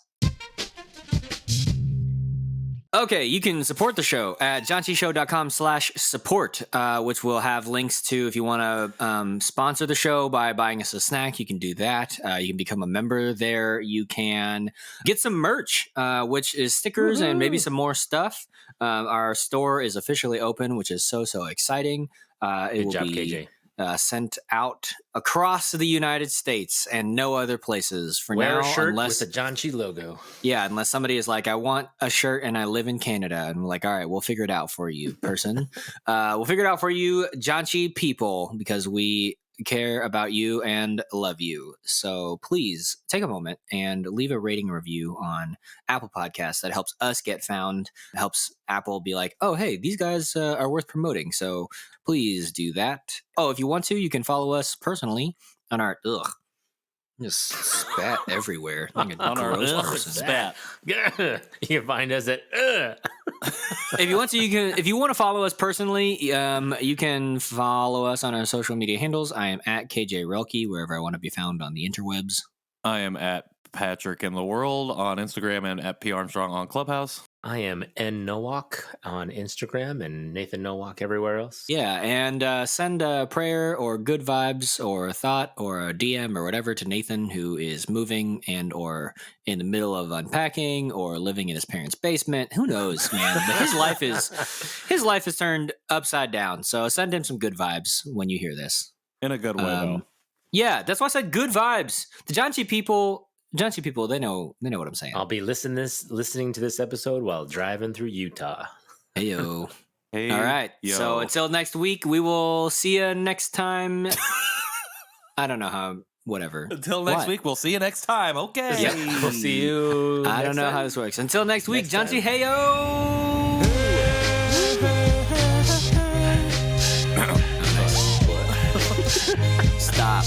S4: Okay, you can support the show at janchishow.com/support, which will have links to if you want to sponsor the show by buying us a snack, you can do that. You can become a member there. You can get some merch, which is stickers and maybe some more stuff. Our store is officially open, which is so exciting.
S1: Good job, KJ.
S4: Sent out across the United States and no other places for
S1: Wear
S4: now.
S1: a shirt
S4: unless,
S1: with the Janchi logo.
S4: Yeah, unless somebody is like, I want a shirt and I live in Canada. And we're like, all right, we'll figure it out for you, person. We'll figure it out for you, Janchi people, because we care about you and love you. So please take a moment and leave a rating and review on Apple Podcasts. That helps us get found, helps Apple be like, oh, hey, these guys are worth promoting. So please do that. Oh, if you want to, you can follow us personally on our just spat everywhere. Like a
S3: On our
S4: gross person.
S3: spat.
S1: You can find us at
S4: If you want to, if you want to follow us personally, you can follow us on our social media handles. I am at KJ Relke, wherever I want to be found on the interwebs.
S3: I am at Patrick in the World on Instagram and at P Armstrong on Clubhouse.
S1: I am N Nowak on Instagram and Nathan Nowak everywhere else.
S4: Yeah, and send a prayer or good vibes or a thought or a DM or whatever to Nathan, who is moving and or in the middle of unpacking or living in his parents' basement. Who knows, man? But his life is turned upside down. So send him some good vibes when you hear this.
S3: In a good way, though.
S4: Yeah, that's why I said good vibes. The Janchi people, they know what I'm saying.
S1: I'll be listening to this episode while driving through Utah.
S4: Heyo.
S3: Hey,
S4: All right.
S3: yo.
S4: So until next week, we will see you next time. I don't know how. Whatever.
S3: Until next week, we'll see you next time. Okay.
S1: Yeah, we'll see you.
S4: I don't know
S1: next
S4: how
S1: time.
S4: this works. Until next week,
S1: Next
S4: Janchi,
S1: time.
S4: heyo. Stop.